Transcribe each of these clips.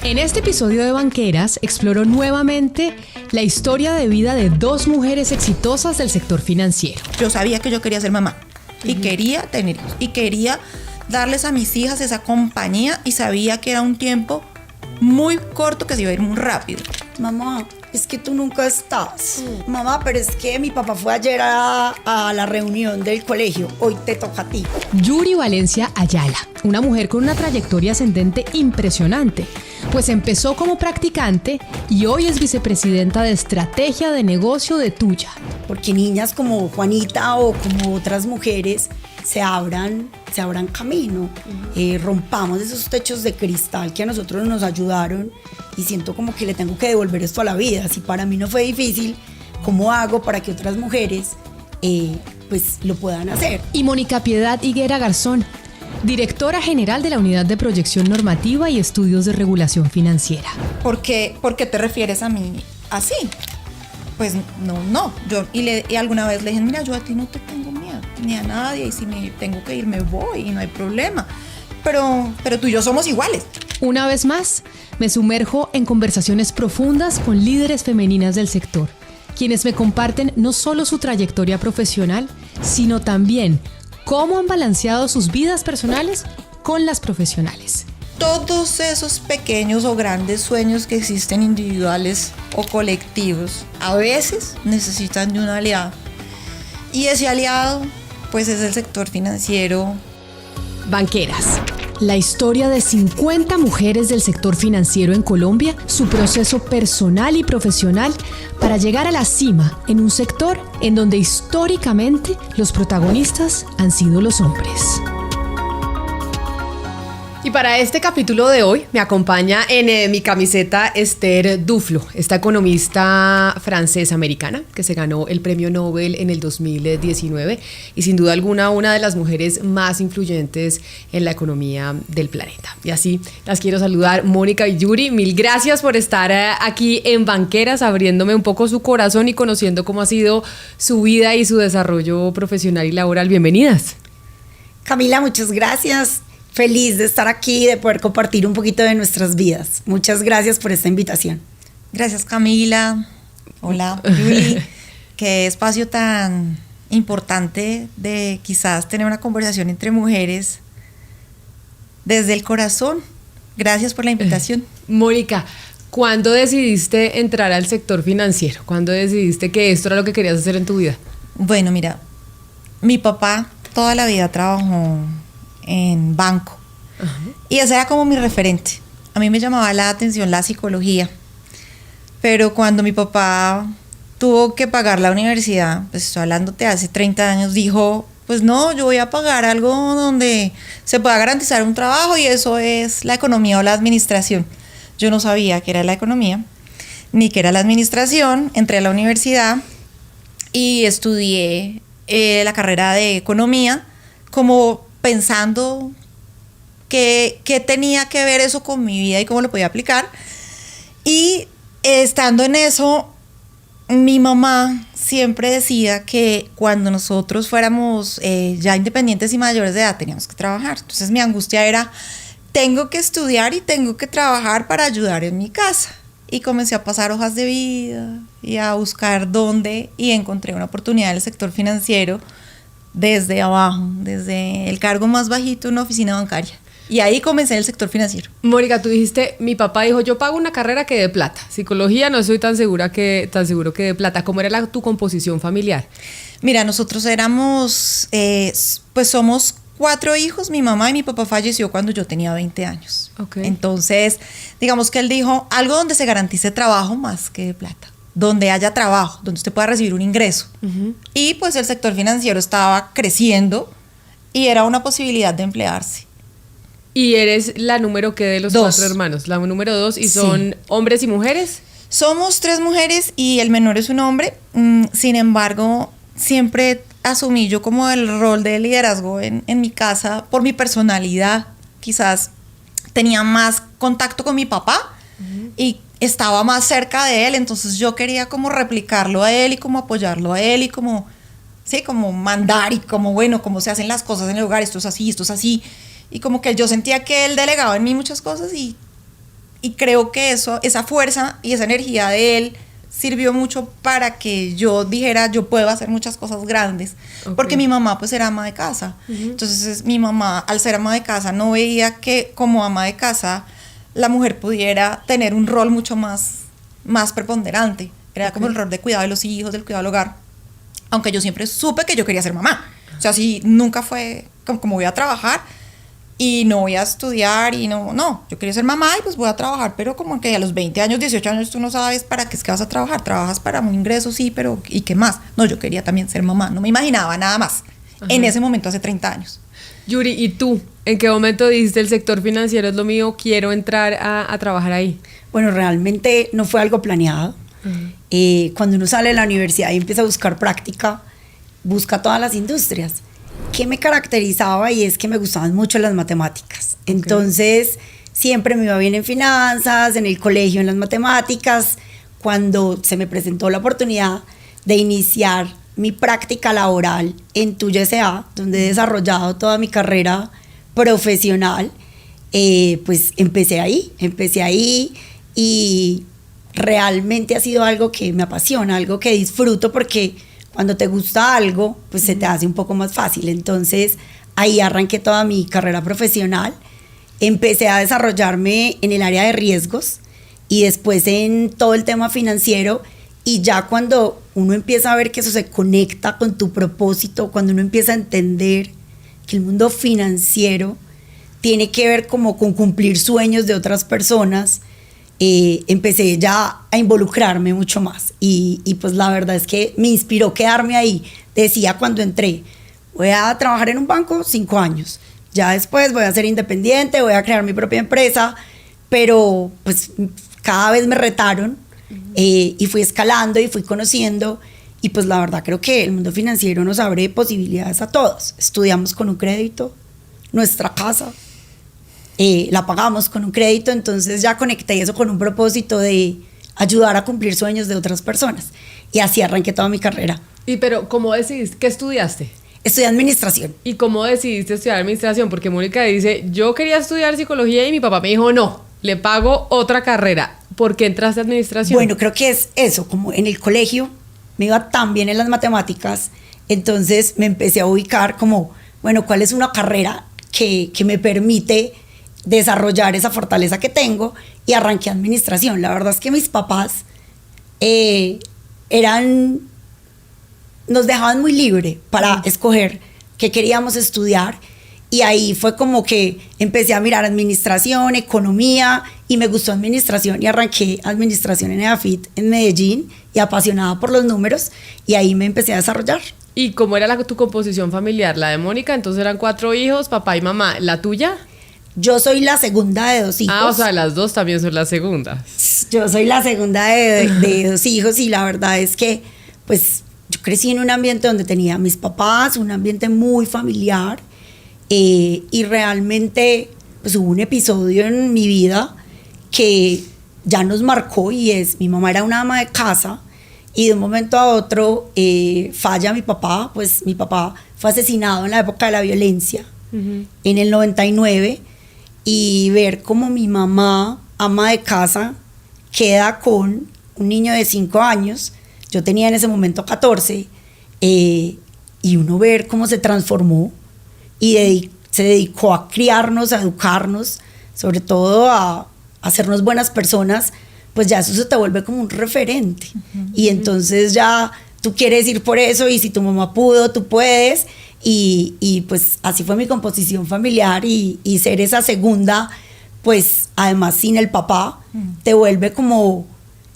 En este episodio de Banqueras exploró nuevamente la historia de vida de dos mujeres exitosas del sector financiero. Yo sabía que yo quería ser mamá y quería tener hijos y quería darles a mis hijas esa compañía y sabía que era un tiempo muy corto que se iba a ir muy rápido. Mamá, es que tú nunca estás. Mamá, pero es que mi papá fue ayer a la reunión del colegio. Hoy te toca a ti. Yuri Valencia Ayala, una mujer con una trayectoria ascendente impresionante, pues empezó como practicante y hoy es vicepresidenta de estrategia de negocio de Tuya. Porque niñas como Juanita o como otras mujeres se abran camino, rompamos esos techos de cristal que a nosotros nos ayudaron y siento como que le tengo que devolver esto a la vida. Si para mí no fue difícil, ¿cómo hago para que otras mujeres pues lo puedan hacer? Y Mónica Piedad Higuera Garzón, directora general de la Unidad de Proyección Normativa y Estudios de Regulación Financiera. ¿Por qué te refieres a mí así? Pues no. Y alguna vez le dije, mira, yo a ti no te tengo miedo, ni a nadie, y si me tengo que ir me voy y no hay problema. Pero tú y yo somos iguales. Una vez más, me sumerjo en conversaciones profundas con líderes femeninas del sector, quienes me comparten no solo su trayectoria profesional, sino también cómo han balanceado sus vidas personales con las profesionales. Todos esos pequeños o grandes sueños que existen individuales o colectivos, a veces necesitan de un aliado. Y ese aliado, pues es el sector financiero. Banqueras. La historia de 50 mujeres del sector financiero en Colombia, su proceso personal y profesional para llegar a la cima en un sector en donde históricamente los protagonistas han sido los hombres. Y para este capítulo de hoy me acompaña en mi camiseta Esther Duflo, esta economista francesa-americana que se ganó el premio Nobel en el 2019 y sin duda alguna una de las mujeres más influyentes en la economía del planeta. Y así las quiero saludar, Mónica y Yuri, mil gracias por estar aquí en Banqueras, abriéndome un poco su corazón y conociendo cómo ha sido su vida y su desarrollo profesional y laboral. Bienvenidas. Camila, muchas gracias. Feliz de estar aquí y de poder compartir un poquito de nuestras vidas. Muchas gracias por esta invitación. Gracias, Camila. Hola, Yuri. Qué espacio tan importante de quizás tener una conversación entre mujeres desde el corazón. Gracias por la invitación. Mónica, ¿cuándo decidiste entrar al sector financiero? ¿Cuándo decidiste que esto era lo que querías hacer en tu vida? Bueno, mira, mi papá toda la vida trabajó en banco. Uh-huh. Y ese era como mi referente. A mí me llamaba la atención la psicología, pero cuando mi papá tuvo que pagar la universidad, pues estoy hablándote hace 30 años, dijo, pues no, yo voy a pagar algo donde se pueda garantizar un trabajo y eso es la economía o la administración. Yo no sabía qué era la economía, ni qué era la administración. Entré a la universidad y estudié la carrera de economía como pensando qué tenía que ver eso con mi vida y cómo lo podía aplicar. Y estando en eso, mi mamá siempre decía que cuando nosotros fuéramos ya independientes y mayores de edad teníamos que trabajar. Entonces mi angustia era, tengo que estudiar y tengo que trabajar para ayudar en mi casa. Y comencé a pasar hojas de vida y a buscar dónde, y encontré una oportunidad en el sector financiero desde abajo, desde el cargo más bajito en una oficina bancaria. Y ahí comencé en el sector financiero. Mónica, tú dijiste, mi papá dijo, yo pago una carrera que dé plata. Psicología no estoy tan seguro que dé plata. ¿Cómo era tu composición familiar? Mira, nosotros éramos, pues somos 4 hijos. Mi mamá y mi papá falleció cuando yo tenía 20 años. Okay. Entonces, digamos que él dijo, algo donde se garantice trabajo más que de plata. Donde haya trabajo, donde usted pueda recibir un ingreso. Uh-huh. Y pues el sector financiero estaba creciendo y era una posibilidad de emplearse. ¿Y eres la número qué de los 4 hermanos? La número 2, ¿y son hombres y mujeres? Somos 3 mujeres y el menor es un hombre. Sin embargo, siempre asumí yo como el rol de liderazgo en mi casa por mi personalidad. Quizás tenía más contacto con mi papá y estaba más cerca de él, entonces yo quería como replicarlo a él y como apoyarlo a él y como, sí, como mandar y como, bueno, cómo se hacen las cosas en el hogar, esto es así, y como que yo sentía que él delegaba en mí muchas cosas y y creo que esa fuerza y esa energía de él sirvió mucho para que yo dijera, yo puedo hacer muchas cosas grandes, porque mi mamá pues era ama de casa. Entonces mi mamá, al ser ama de casa, no veía que como ama de casa la mujer pudiera tener un rol mucho más preponderante. Era como el rol de cuidado de los hijos, del cuidado del hogar, aunque yo siempre supe que yo quería ser mamá. O sea, sí, nunca fue como voy a trabajar y no voy a estudiar y no, yo quería ser mamá y pues voy a trabajar, pero como que a los 20 años, 18 años tú no sabes para qué es que vas a trabajar, trabajas para un ingreso, sí, pero ¿y qué más? No, yo quería también ser mamá, no me imaginaba nada más en ese momento hace 30 años. Yuri, ¿y tú? ¿En qué momento dijiste el sector financiero es lo mío, quiero entrar a trabajar ahí? Bueno, realmente no fue algo planeado. Cuando uno sale de la universidad y empieza a buscar práctica, busca todas las industrias. ¿Qué me caracterizaba? Y es que me gustaban mucho las matemáticas. Entonces, siempre me iba bien en finanzas, en el colegio, en las matemáticas. Cuando se me presentó la oportunidad de iniciar mi práctica laboral en Tuya S.A., donde he desarrollado toda mi carrera profesional, pues empecé ahí y realmente ha sido algo que me apasiona, algo que disfruto, porque cuando te gusta algo, pues se te hace un poco más fácil. Entonces, ahí arranqué toda mi carrera profesional. Empecé a desarrollarme en el área de riesgos y después en todo el tema financiero. Y ya cuando uno empieza a ver que eso se conecta con tu propósito, cuando uno empieza a entender que el mundo financiero tiene que ver como con cumplir sueños de otras personas, empecé ya a involucrarme mucho más y pues la verdad es que me inspiró quedarme ahí. Decía cuando entré, voy a trabajar en un banco 5 años, ya después voy a ser independiente, voy a crear mi propia empresa, pero pues cada vez me retaron y fui escalando y fui conociendo, y pues la verdad creo que el mundo financiero nos abre posibilidades a todos. Estudiamos con un crédito, nuestra casa la pagamos con un crédito, entonces ya conecté eso con un propósito de ayudar a cumplir sueños de otras personas, y así arranqué toda mi carrera. Y pero, ¿cómo decidiste? ¿Qué estudiaste? Estudié administración. ¿Y cómo decidiste estudiar administración? Porque Mónica dice, yo quería estudiar psicología y mi papá me dijo, no, le pago otra carrera. ¿Por qué entraste a administración? Bueno, creo que es eso, como en el colegio me iba tan bien en las matemáticas, entonces me empecé a ubicar como, bueno, ¿cuál es una carrera que me permite desarrollar esa fortaleza que tengo? Y arranqué administración. La verdad es que mis papás nos dejaban muy libre para escoger qué queríamos estudiar, y ahí fue como que empecé a mirar administración, economía, y me gustó administración y arranqué administración en EAFIT en Medellín, y apasionada por los números, y ahí me empecé a desarrollar. ¿Y cómo era tu composición familiar? La de Mónica, entonces eran 4 hijos, papá y mamá. ¿La tuya? Yo soy la segunda de 2 hijos. Ah, o sea, las dos también son las segundas. Yo soy la segunda de 2 hijos, y la verdad es que, pues, yo crecí en un ambiente donde tenía a mis papás, un ambiente muy familiar, y realmente, pues, hubo un episodio en mi vida que ya nos marcó, y es, mi mamá era una ama de casa, y de un momento a otro falla mi papá. Pues mi papá fue asesinado en la época de la violencia, en el 99, y ver cómo mi mamá, ama de casa, queda con un niño de 5 años, yo tenía en ese momento 14, y uno ver cómo se transformó y se dedicó a criarnos, a educarnos, sobre todo a hacernos buenas personas, pues ya eso se te vuelve como un referente. Y entonces ya tú quieres ir por eso, y si tu mamá pudo, tú puedes. Y pues así fue mi composición familiar, y ser esa segunda, pues además sin el papá, te vuelve como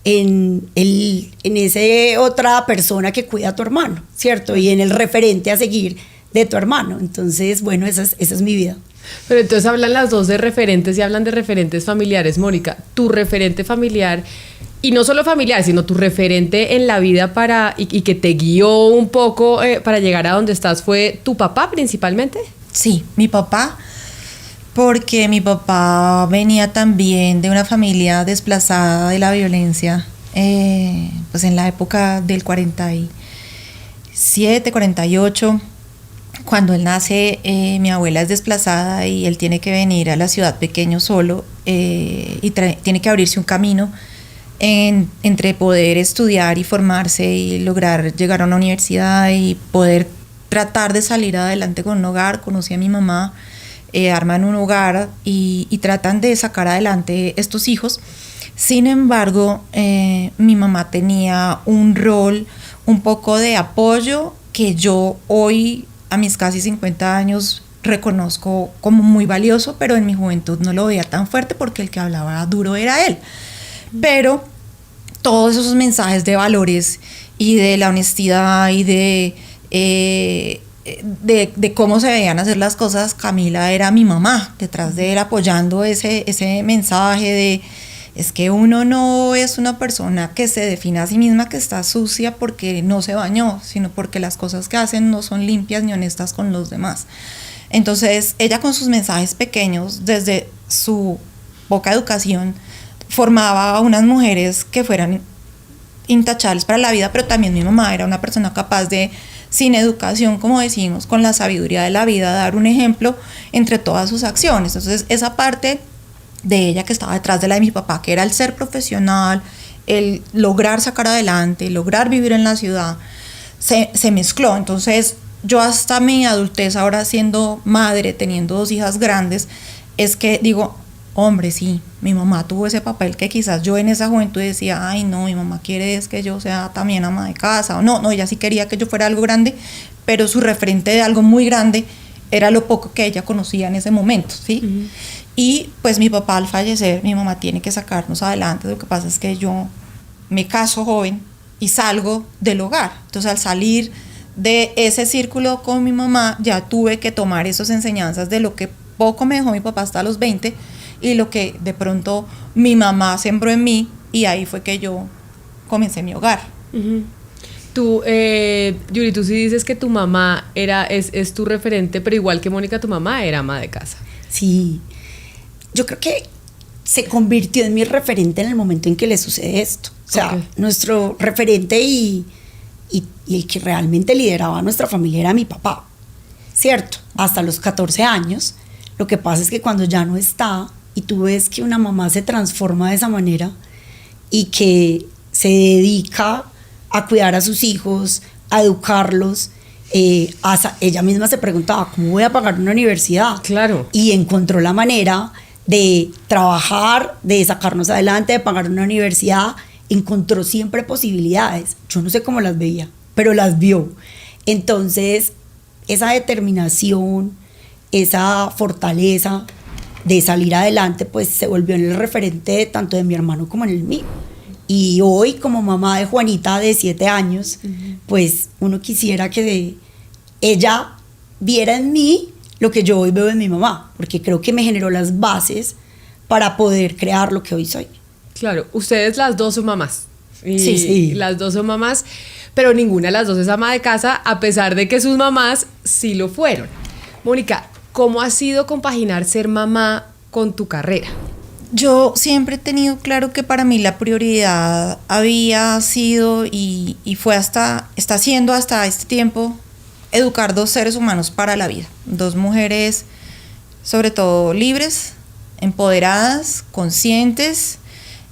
en ese otra persona que cuida a tu hermano, ¿cierto? Y en el referente a seguir de tu hermano. Entonces, bueno, esa es mi vida. Pero entonces hablan las dos de referentes y hablan de referentes familiares. Mónica, tu referente familiar, y no solo familiar, sino tu referente en la vida y que te guió un poco para llegar a donde estás, ¿fue tu papá principalmente? Sí, mi papá, porque mi papá venía también de una familia desplazada de la violencia, pues en la época del 47, 48, Cuando él nace, mi abuela es desplazada y él tiene que venir a la ciudad pequeño solo y tiene que abrirse un camino entre poder estudiar y formarse y lograr llegar a una universidad y poder tratar de salir adelante con un hogar. Conocí a mi mamá, arman un hogar y tratan de sacar adelante estos hijos. Sin embargo, mi mamá tenía un rol un poco de apoyo que yo hoy, a mis casi 50 años, reconozco como muy valioso, pero en mi juventud no lo veía tan fuerte porque el que hablaba duro era él. Pero todos esos mensajes de valores y de la honestidad y de cómo se veían hacer las cosas, Camila era mi mamá detrás de él apoyando ese mensaje de es que uno no es una persona que se define a sí misma que está sucia porque no se bañó, sino porque las cosas que hacen no son limpias ni honestas con los demás. Entonces ella, con sus mensajes pequeños, desde su poca educación, formaba a unas mujeres que fueran intachables para la vida. Pero también mi mamá era una persona capaz de, sin educación, como decimos, con la sabiduría de la vida, dar un ejemplo entre todas sus acciones. Entonces esa parte de ella que estaba detrás de la de mi papá, que era el ser profesional, el lograr sacar adelante, lograr vivir en la ciudad, se mezcló. Entonces yo hasta mi adultez, ahora siendo madre, teniendo 2 hijas grandes, es que digo, hombre, sí, mi mamá tuvo ese papel que quizás yo en esa juventud decía, ay no, mi mamá quiere es que yo sea también ama de casa, o no, ella sí quería que yo fuera algo grande, pero su referente de algo muy grande era lo poco que ella conocía en ese momento, ¿sí? Uh-huh. Y pues mi papá, al fallecer, mi mamá tiene que sacarnos adelante. Lo que pasa es que yo me caso joven y salgo del hogar. Entonces, al salir de ese círculo con mi mamá, ya tuve que tomar esas enseñanzas de lo que poco me dejó mi papá hasta los 20 y lo que de pronto mi mamá sembró en mí, y ahí fue que yo comencé mi hogar. Uh-huh. Tú, Yuri, tú sí dices que tu mamá es tu referente, pero igual que Mónica, tu mamá era ama de casa. Sí. Yo creo que se convirtió en mi referente en el momento en que le sucede esto. O sea, nuestro referente y el que realmente lideraba a nuestra familia era mi papá, ¿cierto? Hasta los 14 años. Lo que pasa es que cuando ya no está y tú ves que una mamá se transforma de esa manera y que se dedica a cuidar a sus hijos, a educarlos, ella misma se preguntaba, ¿cómo voy a pagar una universidad? Claro. Y encontró la manera de trabajar, de sacarnos adelante, de pagar una universidad. Encontró siempre posibilidades. Yo no sé cómo las veía, pero las vio. Entonces, esa determinación, esa fortaleza de salir adelante, pues se volvió en el referente tanto de mi hermano como en el mío. Y hoy, como mamá de Juanita de 7 años, pues uno quisiera que ella viera en mí lo que yo hoy veo en mi mamá, porque creo que me generó las bases para poder crear lo que hoy soy. Claro, ustedes las dos son mamás. Sí. Las dos son mamás, pero ninguna de las dos es ama de casa, a pesar de que sus mamás sí lo fueron. Mónica, ¿cómo ha sido compaginar ser mamá con tu carrera? Yo siempre he tenido claro que para mí la prioridad había sido y está siendo hasta este tiempo educar 2 seres humanos para la vida. 2 mujeres, sobre todo libres, empoderadas, conscientes,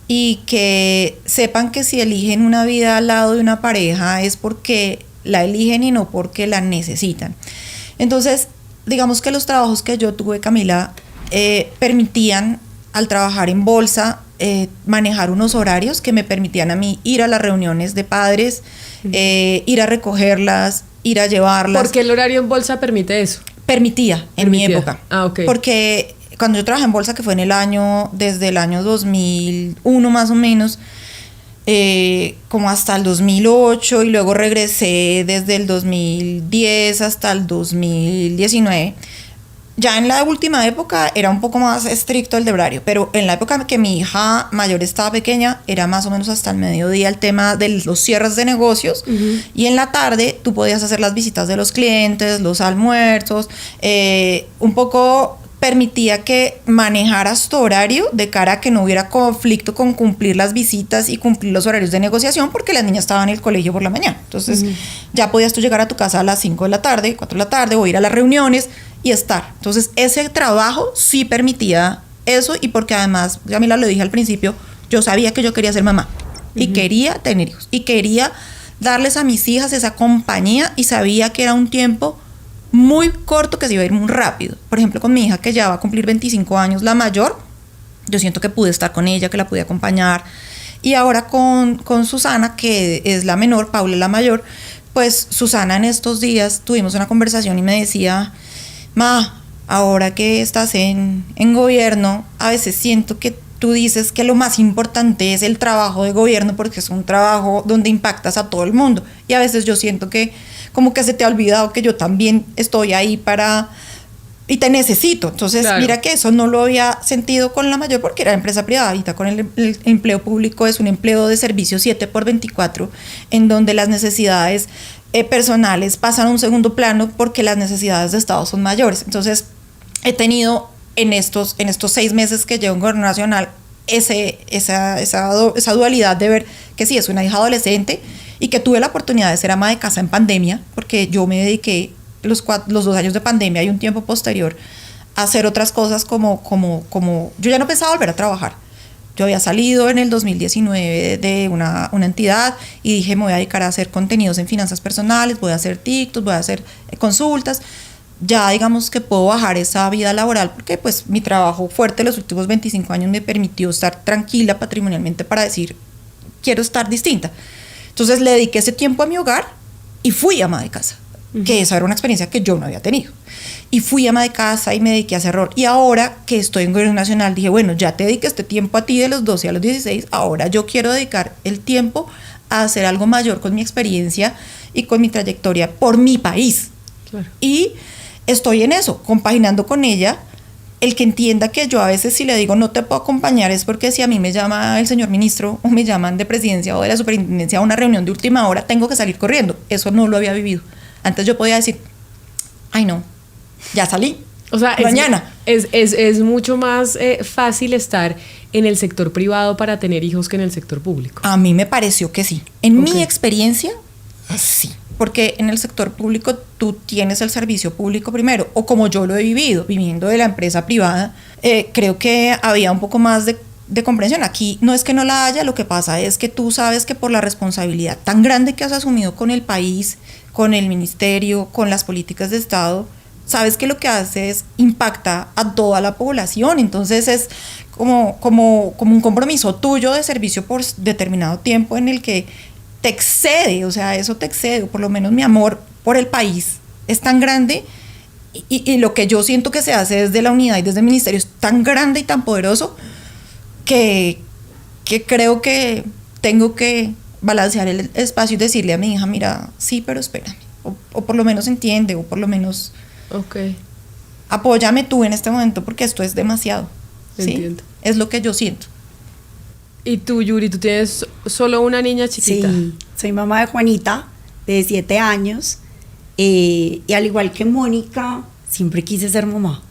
y que sepan que si eligen una vida al lado de una pareja es porque la eligen y no porque la necesitan. Entonces, digamos que los trabajos que yo tuve, Camila, permitían, al trabajar en bolsa, manejar unos horarios que me permitían a mí ir a las reuniones de padres, ir a recogerlas, ir a llevarlas. ¿Por qué el horario en bolsa permite eso? Permitía en mi época. Ah, ok. Porque cuando yo trabajé en bolsa, que fue desde el año 2001 más o menos, como hasta el 2008, y luego regresé desde el 2010 hasta el 2019. Ya en la última época era un poco más estricto el de horario, pero en la época que mi hija mayor estaba pequeña era más o menos hasta el mediodía el tema de los cierres de negocios, y en la tarde tú podías hacer las visitas de los clientes, los almuerzos, un poco permitía que manejaras tu horario de cara a que no hubiera conflicto con cumplir las visitas y cumplir los horarios de negociación, porque las niñas estaban en el colegio por la mañana. Entonces, ya podías tú llegar a tu casa a las 5 de la tarde, 4 de la tarde, o ir a las reuniones y estar. Entonces, ese trabajo sí permitía eso, y porque además, Camila, lo dije al principio, yo sabía que yo quería ser mamá y quería tener hijos y quería darles a mis hijas esa compañía, y sabía que era un tiempo muy corto que se iba a ir muy rápido. Por ejemplo, con mi hija, que ya va a cumplir 25 años, la mayor, yo siento que pude estar con ella, que la pude acompañar. Y ahora con Susana, que es la menor, Paula es la mayor, pues Susana en estos días tuvimos una conversación y me decía: ma, ahora que estás en gobierno, a veces siento que tú dices que lo más importante es el trabajo de gobierno, porque es un trabajo donde impactas a todo el mundo, y a veces yo siento que como que se te ha olvidado que yo también estoy ahí y te necesito. Entonces, claro, mira que eso no lo había sentido con la mayor, porque era empresa privada. Ahorita con el empleo público es un empleo de servicio 7x24, en donde las necesidades personales pasan a un segundo plano porque las necesidades de Estado son mayores. Entonces, he tenido en estos 6 meses que llevo en Gobierno Nacional esa dualidad de ver que sí, es una hija adolescente, y que tuve la oportunidad de ser ama de casa en pandemia, porque yo me dediqué los 2 años de pandemia y un tiempo posterior a hacer otras cosas como yo ya no pensaba volver a trabajar. Yo había salido en el 2019 de una entidad y dije: me voy a dedicar a hacer contenidos en finanzas personales, voy a hacer TikToks, voy a hacer consultas. Ya digamos que puedo bajar esa vida laboral, porque pues mi trabajo fuerte los últimos 25 años me permitió estar tranquila patrimonialmente para decir: quiero estar distinta. Entonces le dediqué ese tiempo a mi hogar y fui ama de casa, que esa era una experiencia que yo no había tenido. Y fui ama de casa y me dediqué a hacer rol. Y ahora que estoy en Gobierno Nacional, dije: bueno, ya te dediqué este tiempo a ti de los 12 a los 16, ahora yo quiero dedicar el tiempo a hacer algo mayor con mi experiencia y con mi trayectoria por mi país. Claro. Y estoy en eso, compaginando con ella. El que entienda que yo a veces, si le digo no te puedo acompañar, es porque si a mí me llama el señor ministro o me llaman de presidencia o de la superintendencia a una reunión de última hora, tengo que salir corriendo. Eso no lo había vivido. Antes yo podía decir: ay no, ya salí, o sea, mañana. Es mucho más fácil estar en el sector privado para tener hijos que en el sector público. A mí me pareció que sí. En mi experiencia, sí. Porque en el sector público tú tienes el servicio público primero, o como yo lo he vivido, viviendo de la empresa privada, creo que había un poco más de comprensión. Aquí no es que no la haya, lo que pasa es que tú sabes que por la responsabilidad tan grande que has asumido con el país, con el ministerio, con las políticas de Estado, sabes que lo que haces impacta a toda la población. Entonces es como un compromiso tuyo de servicio por determinado tiempo, en el que te excede, o sea, eso te excede, o por lo menos mi amor por el país es tan grande, y lo que yo siento que se hace desde la unidad y desde el ministerio es tan grande y tan poderoso, que creo que tengo que balancear el espacio y decirle a mi hija: mira, sí, pero espérame, o por lo menos entiende, o por lo menos apóyame tú en este momento, porque esto es demasiado. Entiendo. ¿Sí? Es lo que yo siento. ¿Y tú, Yuri, tú tienes solo una niña chiquita? Sí, soy mamá de Juanita, de 7 años, y al igual que Mónica, siempre quise ser mamá.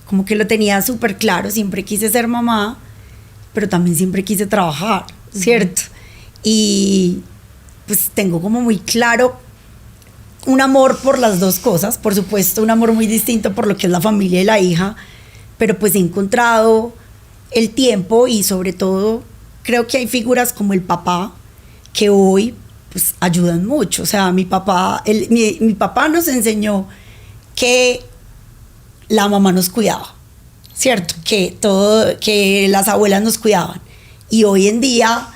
Como que lo tenía súper claro, siempre quise ser mamá, pero también siempre quise trabajar, ¿cierto? Y pues tengo como muy claro un amor por las dos cosas, por supuesto un amor muy distinto por lo que es la familia y la hija, pero pues he encontrado el tiempo, y sobre todo creo que hay figuras como el papá que hoy pues ayudan mucho. O sea, mi papá nos enseñó que la mamá nos cuidaba, ¿cierto? Que las abuelas nos cuidaban. Y hoy en día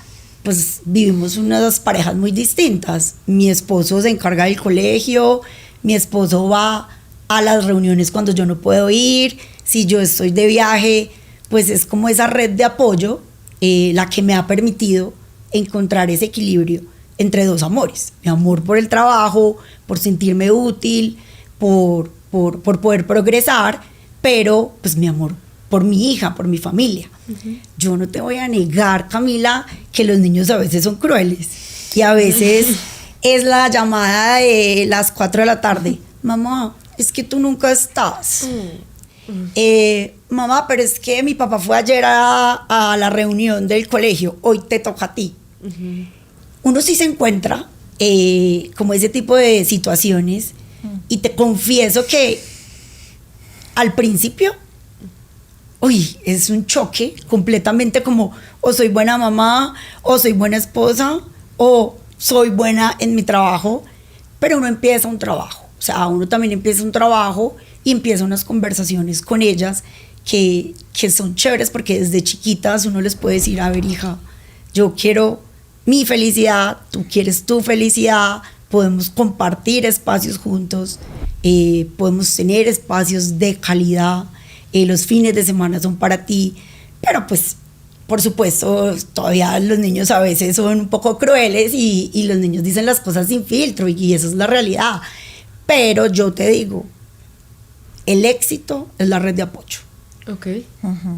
pues vivimos unas parejas muy distintas. Mi esposo se encarga del colegio, mi esposo va a las reuniones cuando yo no puedo ir, si yo estoy de viaje, pues es como esa red de apoyo la que me ha permitido encontrar ese equilibrio entre dos amores: mi amor por el trabajo, por sentirme útil, por poder progresar, pero pues mi amor por mi hija, por mi familia. Yo no te voy a negar, Camila, que los niños a veces son crueles, y a veces es la llamada de las 4 de la tarde: mamá, es que tú nunca estás. Mamá, pero es que mi papá fue ayer a la reunión del colegio, hoy te toca a ti. Uno sí se encuentra como ese tipo de situaciones y te confieso que al principio, es un choque completamente como o soy buena mamá, o soy buena esposa, o soy buena en mi trabajo, pero uno empieza un trabajo, o sea, uno también empieza un trabajo y empieza unas conversaciones con ellas que son chéveres porque desde chiquitas uno les puede decir, a ver hija, yo quiero mi felicidad, tú quieres tu felicidad, podemos compartir espacios juntos, podemos tener espacios de calidad, los fines de semana son para ti, pero pues por supuesto todavía los niños a veces son un poco crueles y los niños dicen las cosas sin filtro y eso es la realidad, pero yo te digo, el éxito es la red de apoyo. Okay.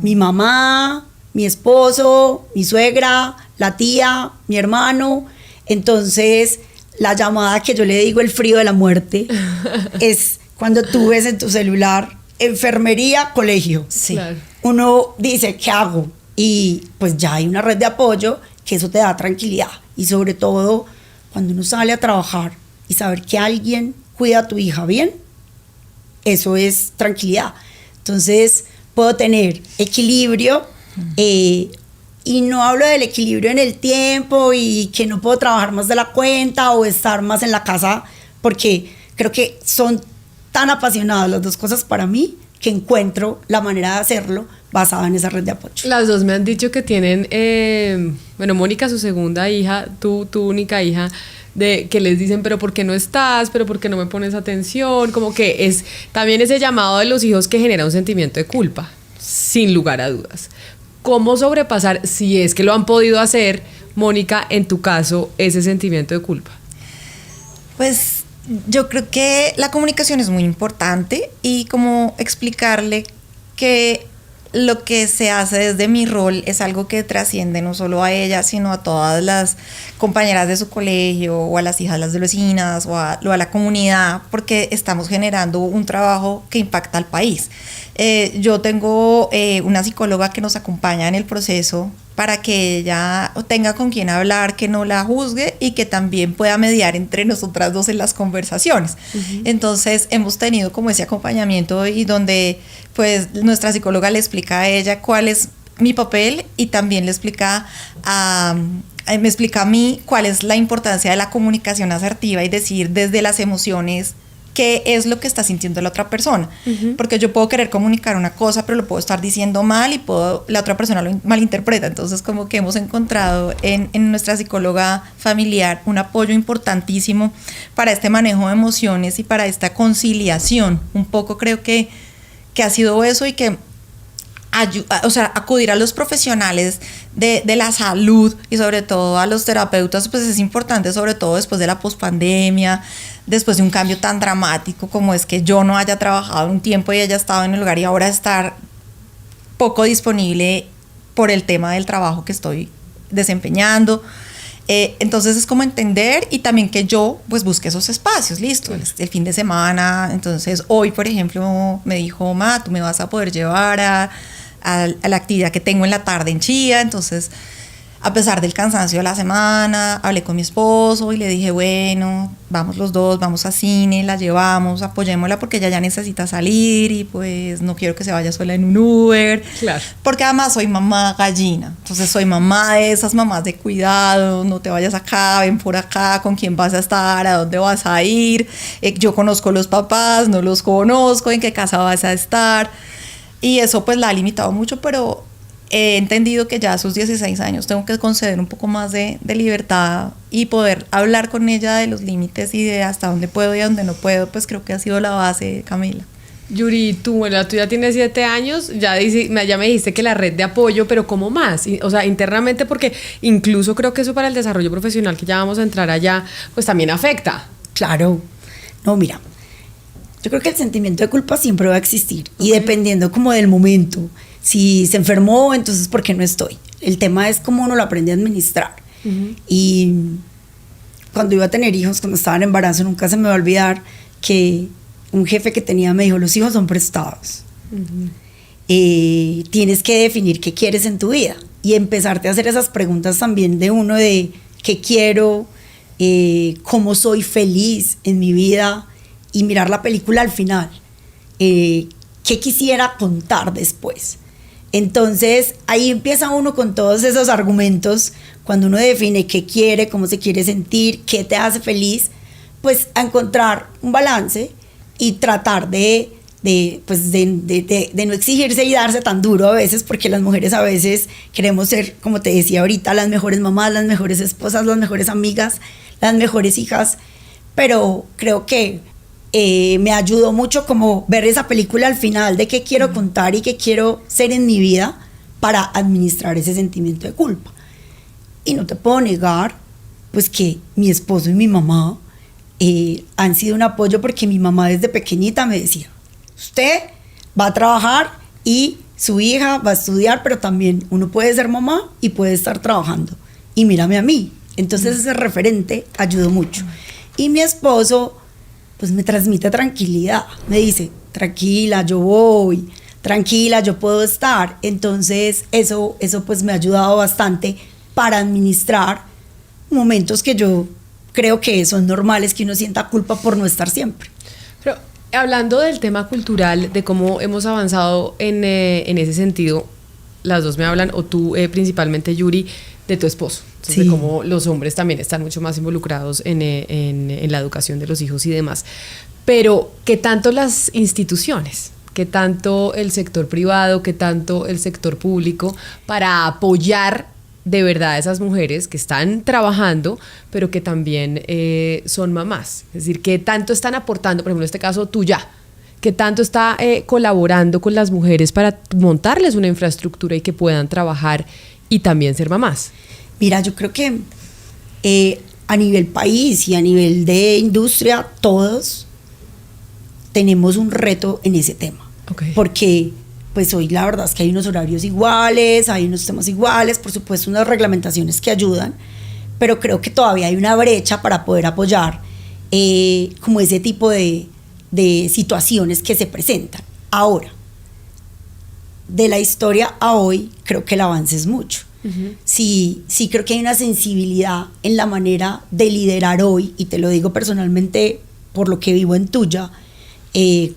Mi mamá, mi esposo, mi suegra, la tía, mi hermano. Entonces, la llamada que yo le digo el frío de la muerte es cuando tú ves en tu celular enfermería, colegio. Sí. Claro. Uno dice, ¿qué hago? Y pues ya hay una red de apoyo que eso te da tranquilidad. Y sobre todo, cuando uno sale a trabajar y saber que alguien cuida a tu hija bien, eso es tranquilidad. Entonces, puedo tener equilibrio y no hablo del equilibrio en el tiempo y que no puedo trabajar más de la cuenta o estar más en la casa porque creo que son tan apasionadas las dos cosas para mí que encuentro la manera de hacerlo basada en esa red de apoyo. Las dos me han dicho que tienen, Mónica, su segunda hija, tu única hija, de que les dicen, pero ¿por qué no estás? ¿Pero por qué no me pones atención? Como que es también ese llamado de los hijos que genera un sentimiento de culpa, sin lugar a dudas. ¿Cómo sobrepasar, si es que lo han podido hacer, Mónica, en tu caso, ese sentimiento de culpa? Pues yo creo que la comunicación es muy importante y como explicarle que lo que se hace desde mi rol es algo que trasciende no solo a ella, sino a todas las compañeras de su colegio o a las hijas de las vecinas o a la comunidad, porque estamos generando un trabajo que impacta al país. Yo tengo una psicóloga que nos acompaña en el proceso para que ella tenga con quien hablar, que no la juzgue y que también pueda mediar entre nosotras dos en las conversaciones. Entonces hemos tenido como ese acompañamiento y donde pues nuestra psicóloga le explica a ella cuál es mi papel y también me explica a mí cuál es la importancia de la comunicación asertiva y decir desde las emociones qué es lo que está sintiendo la otra persona, porque yo puedo querer comunicar una cosa pero lo puedo estar diciendo mal y la otra persona lo malinterpreta. Entonces como que hemos encontrado en nuestra psicóloga familiar un apoyo importantísimo para este manejo de emociones y para esta conciliación. Un poco creo que ha sido eso y que acudir a los profesionales de la salud y sobre todo a los terapeutas pues es importante, sobre todo después de la pospandemia, después de un cambio tan dramático como es que yo no haya trabajado un tiempo y haya estado en el lugar y ahora estar poco disponible por el tema del trabajo que estoy desempeñando. Entonces es como entender y también que yo pues busque esos espacios, listo, el fin de semana. Entonces hoy por ejemplo me dijo, tú me vas a poder llevar a la actividad que tengo en la tarde en Chía. Entonces a pesar del cansancio de la semana, hablé con mi esposo y le dije, bueno, vamos los dos, vamos a cine, la llevamos, apoyémosla porque ella ya necesita salir y pues no quiero que se vaya sola en un Uber. Claro. Porque además soy mamá gallina, entonces soy mamá de esas mamás de cuidado, no te vayas acá, ven por acá, con quién vas a estar, a dónde vas a ir, yo conozco los papás, no los conozco, en qué casa vas a estar. Y eso pues la ha limitado mucho, pero he entendido que ya a sus 16 años tengo que conceder un poco más de libertad y poder hablar con ella de los límites y de hasta dónde puedo y a dónde no puedo, pues creo que ha sido la base, Camila. Yuri, tú ya tienes 7 años, ya me dijiste que la red de apoyo, pero ¿cómo más? O sea, internamente, porque incluso creo que eso para el desarrollo profesional, que ya vamos a entrar allá, pues también afecta. Claro. No, mira, yo creo que el sentimiento de culpa siempre va a existir y dependiendo como del momento. Si se enfermó, entonces ¿por qué no estoy? El tema es cómo uno lo aprende a administrar. Y cuando iba a tener hijos, cuando estaba en embarazo, nunca se me va a olvidar que un jefe que tenía me dijo, los hijos son prestados. Tienes que definir qué quieres en tu vida y empezarte a hacer esas preguntas también de uno de qué quiero, cómo soy feliz en mi vida y mirar la película al final. ¿Qué quisiera contar después? Entonces ahí empieza uno con todos esos argumentos, cuando uno define qué quiere, cómo se quiere sentir, qué te hace feliz, pues a encontrar un balance y tratar de no exigirse y darse tan duro a veces, porque las mujeres a veces queremos ser, como te decía ahorita, las mejores mamás, las mejores esposas, las mejores amigas, las mejores hijas, pero creo que me ayudó mucho como ver esa película al final de qué quiero contar y qué quiero ser en mi vida para administrar ese sentimiento de culpa. Y no te puedo negar pues que mi esposo y mi mamá han sido un apoyo, porque mi mamá desde pequeñita me decía: usted va a trabajar y su hija va a estudiar, pero también uno puede ser mamá y puede estar trabajando. Y mírame a mí. Entonces ese referente ayudó mucho. Y mi esposo pues me transmite tranquilidad, me dice: tranquila, yo voy, tranquila, yo puedo estar. Entonces eso pues me ha ayudado bastante para administrar momentos que yo creo que son normales, que uno sienta culpa por no estar siempre. Pero hablando del tema cultural, de cómo hemos avanzado en ese sentido, las dos me hablan, o tú principalmente, Yuri, de tu esposo. Entonces, sí, de cómo los hombres también están mucho más involucrados en la educación de los hijos y demás. Pero, ¿qué tanto las instituciones? ¿Qué tanto el sector privado? ¿Qué tanto el sector público para apoyar de verdad a esas mujeres que están trabajando, pero que también son mamás? Es decir, ¿qué tanto están aportando? Por ejemplo, en este caso, Tuya, ¿qué tanto está colaborando con las mujeres para montarles una infraestructura y que puedan trabajar y también ser mamás? Mira, yo creo que a nivel país y a nivel de industria, todos tenemos un reto en ese tema. Okay. Porque pues hoy la verdad es que hay unos horarios iguales, hay unos temas iguales, por supuesto unas reglamentaciones que ayudan, pero creo que todavía hay una brecha para poder apoyar como ese tipo de situaciones que se presentan. Ahora, de la historia a hoy, creo que el avance es mucho. Uh-huh. Sí, creo que hay una sensibilidad en la manera de liderar hoy, y te lo digo personalmente por lo que vivo en Tuya,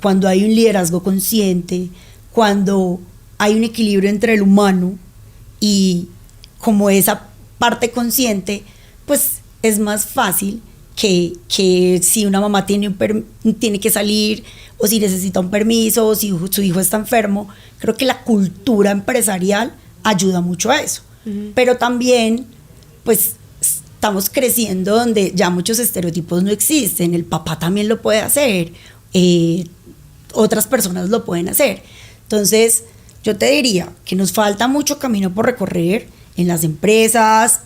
cuando hay un liderazgo consciente, cuando hay un equilibrio entre el humano y como esa parte consciente, pues es más fácil que si una mamá tiene que salir, o si necesita un permiso, o si su hijo está enfermo. Creo que la cultura empresarial ayuda mucho a eso. Uh-huh. Pero también pues estamos creciendo donde ya muchos estereotipos no existen. El papá también lo puede hacer, otras personas lo pueden hacer. Entonces yo te diría que nos falta mucho camino por recorrer en las empresas,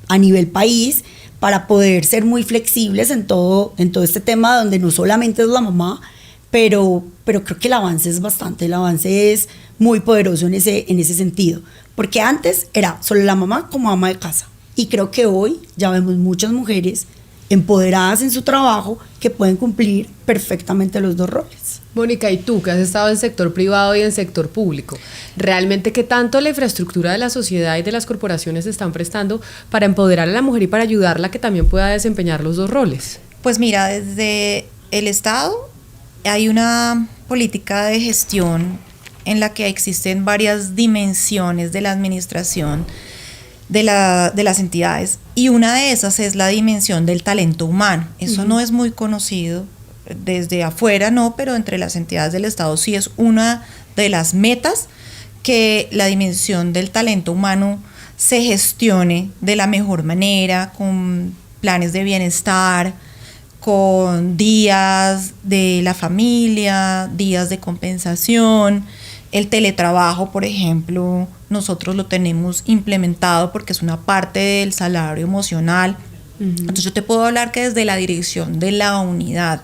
a nivel país, para poder ser muy flexibles en todo este tema, donde no solamente es la mamá, pero creo que el avance es muy poderoso en ese sentido, porque antes era solo la mamá como ama de casa, y creo que hoy ya vemos muchas mujeres empoderadas en su trabajo que pueden cumplir perfectamente los dos roles. Mónica, y tú que has estado en sector privado y en sector público, ¿realmente qué tanto la infraestructura de la sociedad y de las corporaciones se están prestando para empoderar a la mujer y para ayudarla a que también pueda desempeñar los dos roles? Pues mira, desde el Estado hay una política de gestión en la que existen varias dimensiones de la administración de las entidades, y una de esas es la dimensión del talento humano. Eso uh-huh. no es muy conocido desde afuera, no, pero entre las entidades del Estado sí es una de las metas, que la dimensión del talento humano se gestione de la mejor manera, con planes de bienestar, con días de la familia, días de compensación. El teletrabajo, por ejemplo, nosotros lo tenemos implementado porque es una parte del salario emocional. Uh-huh. Entonces yo te puedo hablar que desde la dirección de la unidad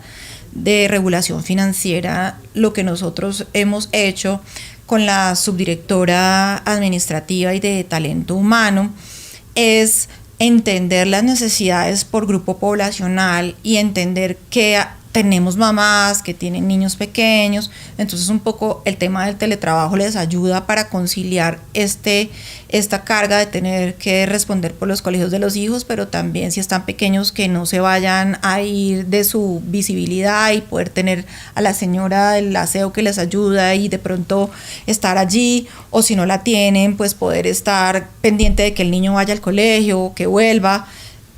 de regulación financiera, lo que nosotros hemos hecho con la subdirectora administrativa y de talento humano es entender las necesidades por grupo poblacional y entender qué tenemos mamás que tienen niños pequeños, entonces un poco el tema del teletrabajo les ayuda para conciliar esta carga de tener que responder por los colegios de los hijos, pero también si están pequeños que no se vayan a ir de su visibilidad y poder tener a la señora del aseo que les ayuda y de pronto estar allí, o si no la tienen, pues poder estar pendiente de que el niño vaya al colegio, que vuelva.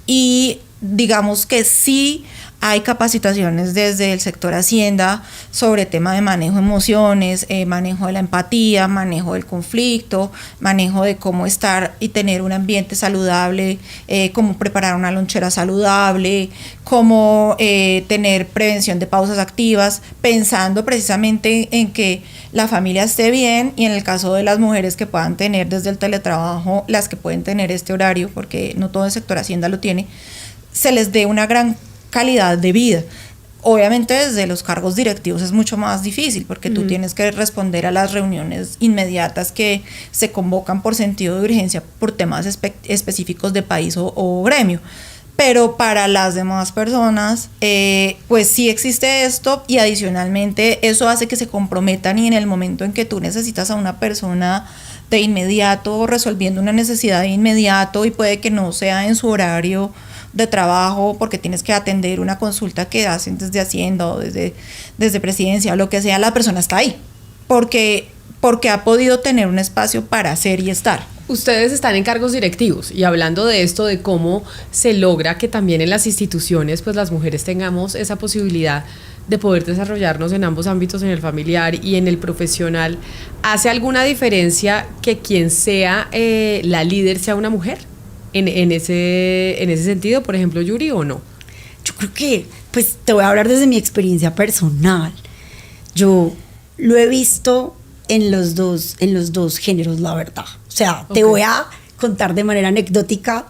Y digamos que sí hay capacitaciones desde el sector Hacienda sobre tema de manejo de emociones, manejo de la empatía, manejo del conflicto, manejo de cómo estar y tener un ambiente saludable, cómo preparar una lonchera saludable, cómo tener prevención de pausas activas, pensando precisamente en que la familia esté bien, y en el caso de las mujeres que puedan tener desde el teletrabajo, las que pueden tener este horario, porque no todo el sector Hacienda lo tiene, se les dé una gran calidad de vida. Obviamente desde los cargos directivos es mucho más difícil porque tú tienes que responder a las reuniones inmediatas que se convocan por sentido de urgencia por temas específicos de país o gremio. Pero para las demás personas, pues sí existe esto, y adicionalmente eso hace que se comprometan, y en el momento en que tú necesitas a una persona de inmediato resolviendo una necesidad de inmediato, y puede que no sea en su horario de trabajo porque tienes que atender una consulta que hacen desde Hacienda o desde Presidencia o lo que sea, la persona está ahí porque ha podido tener un espacio para hacer y estar. Ustedes están en cargos directivos, y hablando de esto, de cómo se logra que también en las instituciones pues las mujeres tengamos esa posibilidad de poder desarrollarnos en ambos ámbitos, en el familiar y en el profesional, ¿hace alguna diferencia que quien sea la líder sea una mujer? En ese sentido, por ejemplo, Yuri, ¿o no? Yo creo que, pues te voy a hablar desde mi experiencia personal. Yo lo he visto en los dos géneros, la verdad. O sea, te voy a contar de manera anecdótica.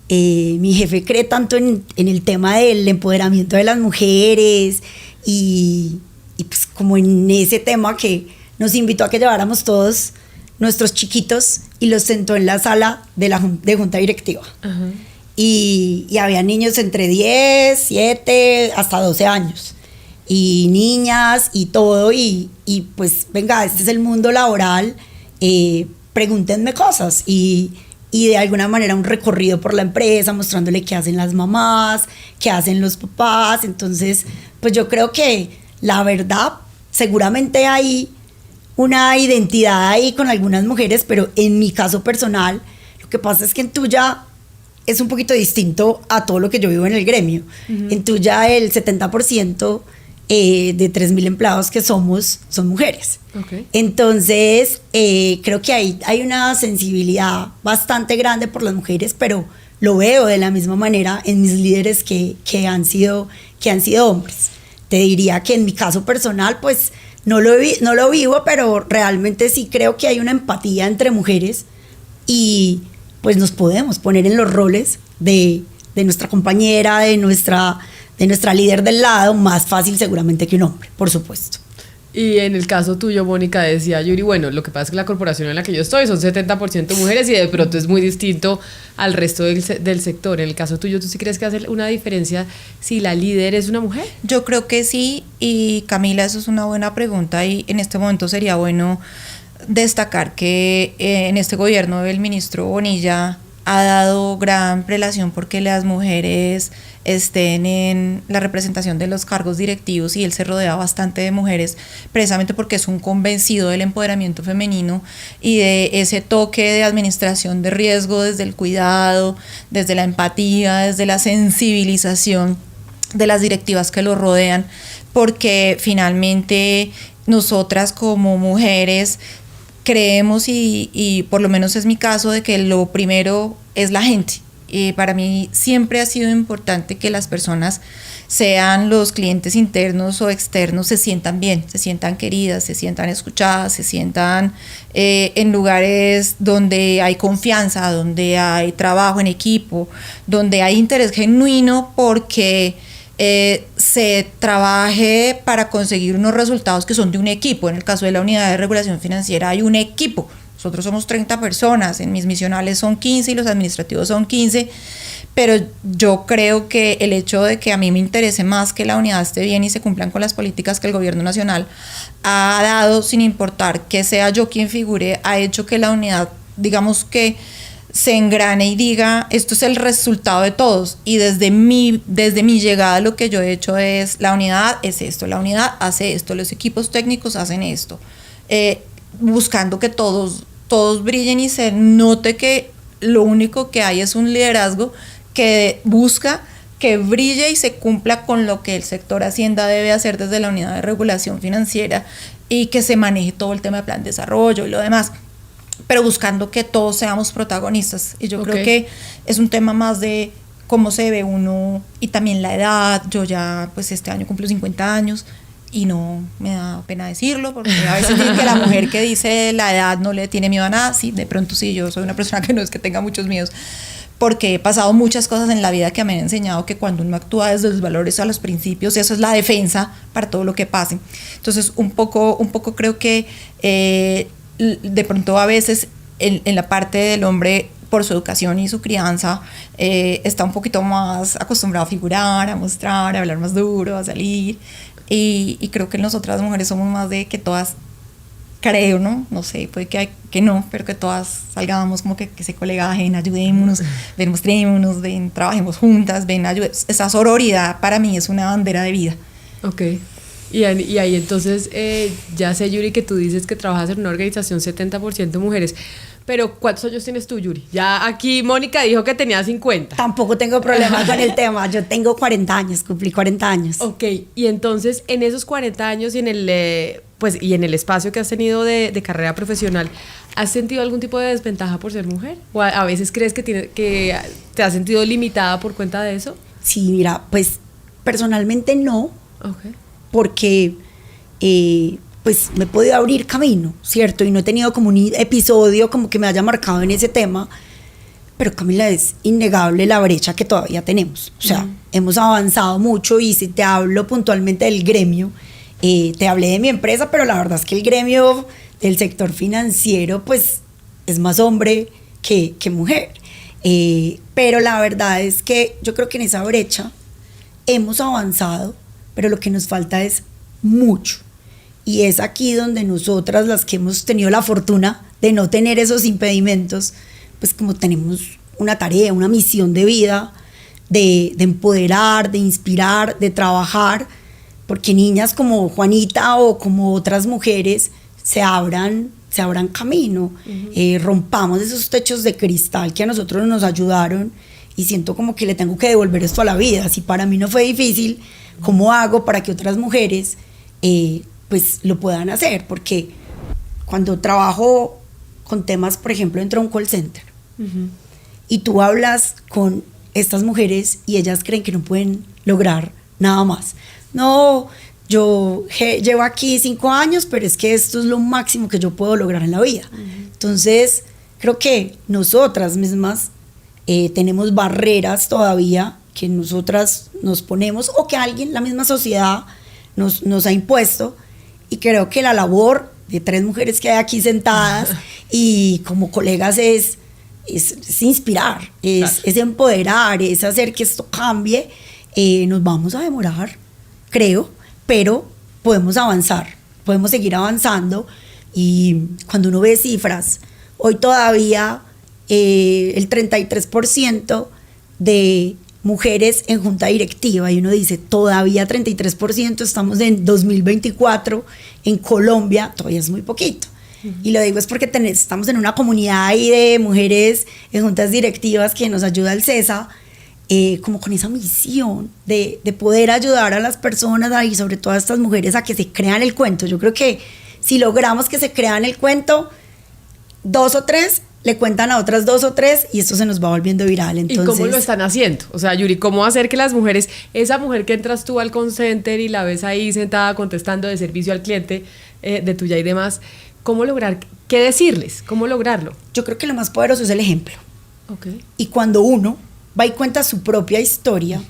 Mi jefe cree tanto en el tema del empoderamiento de las mujeres y pues como en ese tema, que nos invitó a que lleváramos todos nuestros chiquitos y los sentó en la sala de junta directiva. Uh-huh. Y había niños entre 10, 7, hasta 12 años. Y niñas y todo. Y pues, venga, este es el mundo laboral. Pregúntenme cosas. Y de alguna manera un recorrido por la empresa, mostrándole qué hacen las mamás, qué hacen los papás. Entonces, pues yo creo que la verdad, seguramente hay una identidad ahí con algunas mujeres, pero en mi caso personal, lo que pasa es que en Tuya es un poquito distinto a todo lo que yo vivo en el gremio. Uh-huh. En Tuya el 70% de 3.000 empleados que son mujeres. Okay. Entonces, creo que hay una sensibilidad bastante grande por las mujeres, pero lo veo de la misma manera en mis líderes que han sido hombres. Te diría que en mi caso personal, pues, no lo vivo, pero realmente sí creo que hay una empatía entre mujeres, y pues nos podemos poner en los roles de nuestra compañera, de nuestra líder del lado, más fácil seguramente que un hombre, por supuesto. Y en el caso tuyo, Mónica, decía Yuri, bueno, lo que pasa es que la corporación en la que yo estoy son 70% mujeres y de pronto es muy distinto al resto del sector. En el caso tuyo, ¿tú sí crees que hace una diferencia si la líder es una mujer? Yo creo que sí, y Camila, eso es una buena pregunta, y en este momento sería bueno destacar que en este gobierno del ministro Bonilla ha dado gran prelación porque las mujeres estén en la representación de los cargos directivos, y él se rodea bastante de mujeres precisamente porque es un convencido del empoderamiento femenino y de ese toque de administración de riesgo desde el cuidado, desde la empatía, desde la sensibilización de las directivas que lo rodean, porque finalmente nosotras como mujeres creemos, y por lo menos es mi caso, de que lo primero es la gente. Para mí siempre ha sido importante que las personas, sean los clientes internos o externos, se sientan bien, se sientan queridas, se sientan escuchadas, se sientan en lugares donde hay confianza, donde hay trabajo en equipo, donde hay interés genuino porque se trabaje para conseguir unos resultados que son de un equipo. En el caso de la unidad de regulación financiera hay un equipo. nosotros somos 30 personas, en mis misionales son 15 y los administrativos son 15, pero yo creo que el hecho de que a mí me interese más que la unidad esté bien y se cumplan con las políticas que el gobierno nacional ha dado, sin importar que sea yo quien figure, ha hecho que la unidad, digamos que se engrane y diga, esto es el resultado de todos. Y desde mi llegada lo que yo he hecho es, la unidad es esto, la unidad hace esto, los equipos técnicos hacen esto, buscando que todos brillen y se note que lo único que hay es un liderazgo que busca que brille y se cumpla con lo que el sector Hacienda debe hacer desde la unidad de regulación financiera y que se maneje todo el tema de plan de desarrollo y lo demás, pero buscando que todos seamos protagonistas. Y yo creo que es un tema más de cómo se ve uno y también la edad. Yo ya pues este año cumplo 50 años y no me da pena decirlo, porque a veces dicen que la mujer que dice la edad no le tiene miedo a nada. Sí, de pronto sí, yo soy una persona que no es que tenga muchos miedos, porque he pasado muchas cosas en la vida que me han enseñado que cuando uno actúa desde los valores a los principios, eso es la defensa para todo lo que pase. Entonces un poco creo que de pronto a veces en la parte del hombre, por su educación y su crianza, está un poquito más acostumbrado a figurar, a mostrar, a hablar más duro, a salir, y creo que nosotras mujeres somos más de que todas, creo, no sé, puede que no, pero que todas salgamos como que ese colegaje, ayudémonos, demostrémonos, trabajemos juntas, esa sororidad para mí es una bandera de vida. Ok. Y ahí entonces, ya sé, Yuri, que tú dices que trabajas en una organización 70% mujeres, pero ¿cuántos años tienes tú, Yuri? Ya aquí Mónica dijo que tenía 50. Tampoco tengo problema con el tema, yo tengo 40 años, cumplí 40 años. Ok, y entonces en esos 40 años y en el espacio que has tenido de carrera profesional, ¿has sentido algún tipo de desventaja por ser mujer? ¿O a veces crees que te has sentido limitada por cuenta de eso? Sí, mira, pues personalmente no. Okay. Porque pues me he podido abrir camino, ¿cierto? Y no he tenido como un episodio como que me haya marcado en ese tema, pero Camila, es innegable la brecha que todavía tenemos. O sea, hemos avanzado mucho, y si te hablo puntualmente del gremio, te hablé de mi empresa, pero la verdad es que el gremio del sector financiero pues es más hombre que mujer. Pero la verdad es que yo creo que en esa brecha hemos avanzado, pero lo que nos falta es mucho. Y es aquí donde nosotras, las que hemos tenido la fortuna de no tener esos impedimentos, pues como tenemos una tarea, una misión de vida, de empoderar, de inspirar, de trabajar, porque niñas como Juanita o como otras mujeres se abran camino, rompamos esos techos de cristal que a nosotros nos ayudaron, y siento como que le tengo que devolver esto a la vida. Si para mí no fue difícil, ¿cómo hago para que otras mujeres pues lo puedan hacer? Porque cuando trabajo con temas, por ejemplo, entro a un call center, y tú hablas con estas mujeres y ellas creen que no pueden lograr nada más. No, yo llevo aquí 5 años, pero es que esto es lo máximo que yo puedo lograr en la vida. Entonces, creo que nosotras mismas tenemos barreras todavía que nosotras nos ponemos, o que alguien, la misma sociedad, nos ha impuesto. Y creo que la labor de 3 mujeres que hay aquí sentadas y como colegas es inspirar, es empoderar, es hacer que esto cambie. Nos vamos a demorar, creo, pero podemos avanzar, podemos seguir avanzando. Y cuando uno ve cifras, hoy todavía el 33% de mujeres en junta directiva, y uno dice, todavía 33%, estamos en 2024, en Colombia todavía es muy poquito. Y lo digo es porque estamos en una comunidad ahí de mujeres en juntas directivas que nos ayuda el CESA, como con esa misión de poder ayudar a las personas y sobre todo a estas mujeres a que se crean el cuento. Yo creo que si logramos que se crean el cuento, 2 o 3 le cuentan a otras 2 o 3 y esto se nos va volviendo viral. Entonces, ¿y cómo lo están haciendo? O sea, Yuri, ¿cómo hacer que las mujeres, esa mujer que entras tú al call center y la ves ahí sentada contestando de servicio al cliente, de tuya y demás, cómo lograr, qué decirles, cómo lograrlo? Yo creo que lo más poderoso es el ejemplo. Okay. Y cuando uno va y cuenta su propia historia,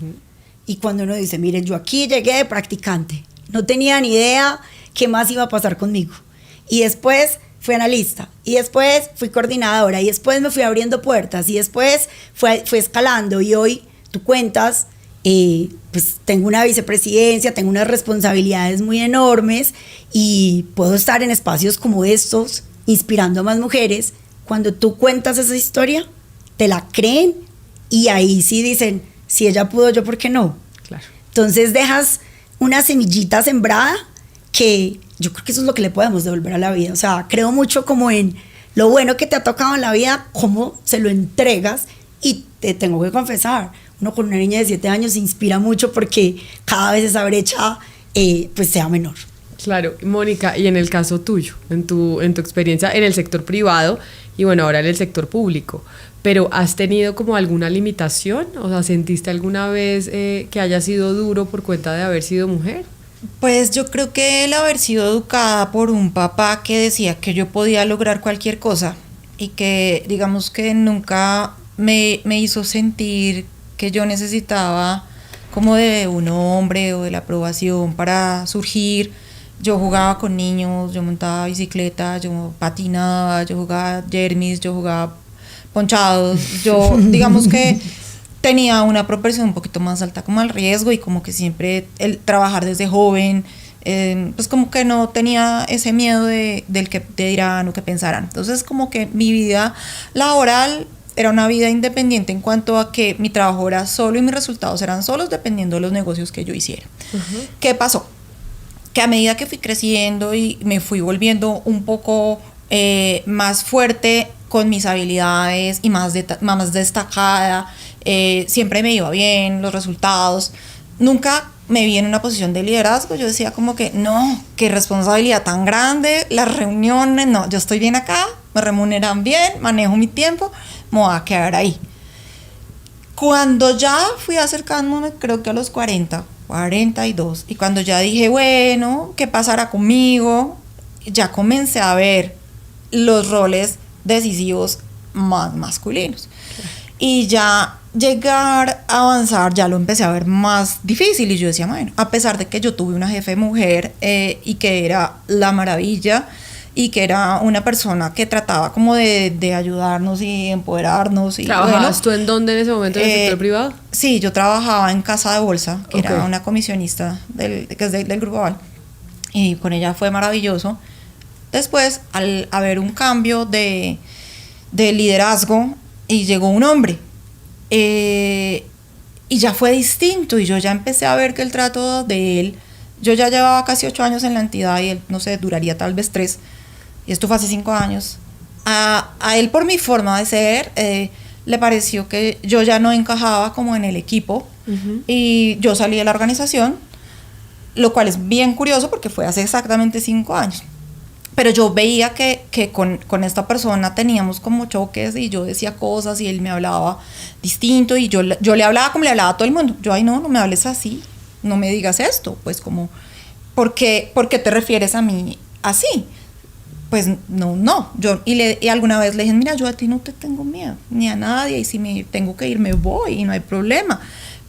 y cuando uno dice, miren, yo aquí llegué de practicante, no tenía ni idea qué más iba a pasar conmigo, y después fui analista y después fui coordinadora y después me fui abriendo puertas y después fue escalando y hoy tú cuentas, pues tengo una vicepresidencia, tengo unas responsabilidades muy enormes y puedo estar en espacios como estos inspirando a más mujeres. Cuando tú cuentas esa historia, te la creen y ahí sí dicen, si ella pudo, yo, ¿por qué no? Claro. Entonces dejas una semillita sembrada que yo creo que eso es lo que le podemos devolver a la vida. O sea, creo mucho como en lo bueno que te ha tocado en la vida, cómo se lo entregas. Y te tengo que confesar, uno con una niña de 7 años se inspira mucho porque cada vez esa brecha pues sea menor. Claro, Mónica, y en el caso tuyo, en tu experiencia en el sector privado y bueno, ahora en el sector público, pero ¿has tenido como alguna limitación? O sea, ¿sentiste alguna vez que haya sido duro por cuenta de haber sido mujer? Pues yo creo que el haber sido educada por un papá que decía que yo podía lograr cualquier cosa y que digamos que nunca me hizo sentir que yo necesitaba como de un hombre o de la aprobación para surgir. Yo jugaba con niños, yo montaba bicicleta, yo patinaba, yo jugaba jermis, yo jugaba ponchados, yo digamos que tenía una propensión un poquito más alta como al riesgo y como que siempre el trabajar desde joven, pues como que no tenía ese miedo del que te dirán o que pensarán. Entonces como que mi vida laboral era una vida independiente en cuanto a que mi trabajo era solo y mis resultados eran solos dependiendo de los negocios que yo hiciera. Uh-huh. ¿Qué pasó? Que a medida que fui creciendo y me fui volviendo un poco más fuerte con mis habilidades y más destacada, siempre me iba bien, los resultados, nunca me vi en una posición de liderazgo. Yo decía como que no, qué responsabilidad tan grande, las reuniones, no, yo estoy bien acá, me remuneran bien, manejo mi tiempo, me voy a quedar ahí. Cuando ya fui acercándome, creo que a los 42, y cuando ya dije, bueno, ¿qué pasará conmigo? Ya comencé a ver los roles decisivos más masculinos. Y ya llegar a avanzar, ya lo empecé a ver más difícil. Y yo decía, bueno, a pesar de que yo tuve una jefe mujer y que era la maravilla, y que era una persona que trataba como de ayudarnos y empoderarnos. Y ¿trabajabas tú en dónde en ese momento, en el sector privado? Sí, yo trabajaba en Casa de Bolsa, que era una comisionista que es del Grupo Aval, y con ella fue maravilloso. Después, al haber un cambio de liderazgo, y llegó un hombre, y ya fue distinto, y yo ya empecé a ver que el trato de él, yo ya llevaba casi 8 años en la entidad, y él, no sé, duraría tal vez 3, y esto fue hace 5 años. A él, por mi forma de ser, le pareció que yo ya no encajaba como en el equipo, uh-huh. Y yo salí de la organización, lo cual es bien curioso porque fue hace exactamente 5 años. Pero yo veía que con esta persona teníamos como choques y yo decía cosas y él me hablaba distinto y yo le hablaba como le hablaba a todo el mundo. Yo, ay, no me hables así, no me digas esto, pues como, ¿por qué te refieres a mí así? Pues no, y alguna vez le dije, mira, yo a ti no te tengo miedo, ni a nadie, y si me tengo que ir me voy y no hay problema,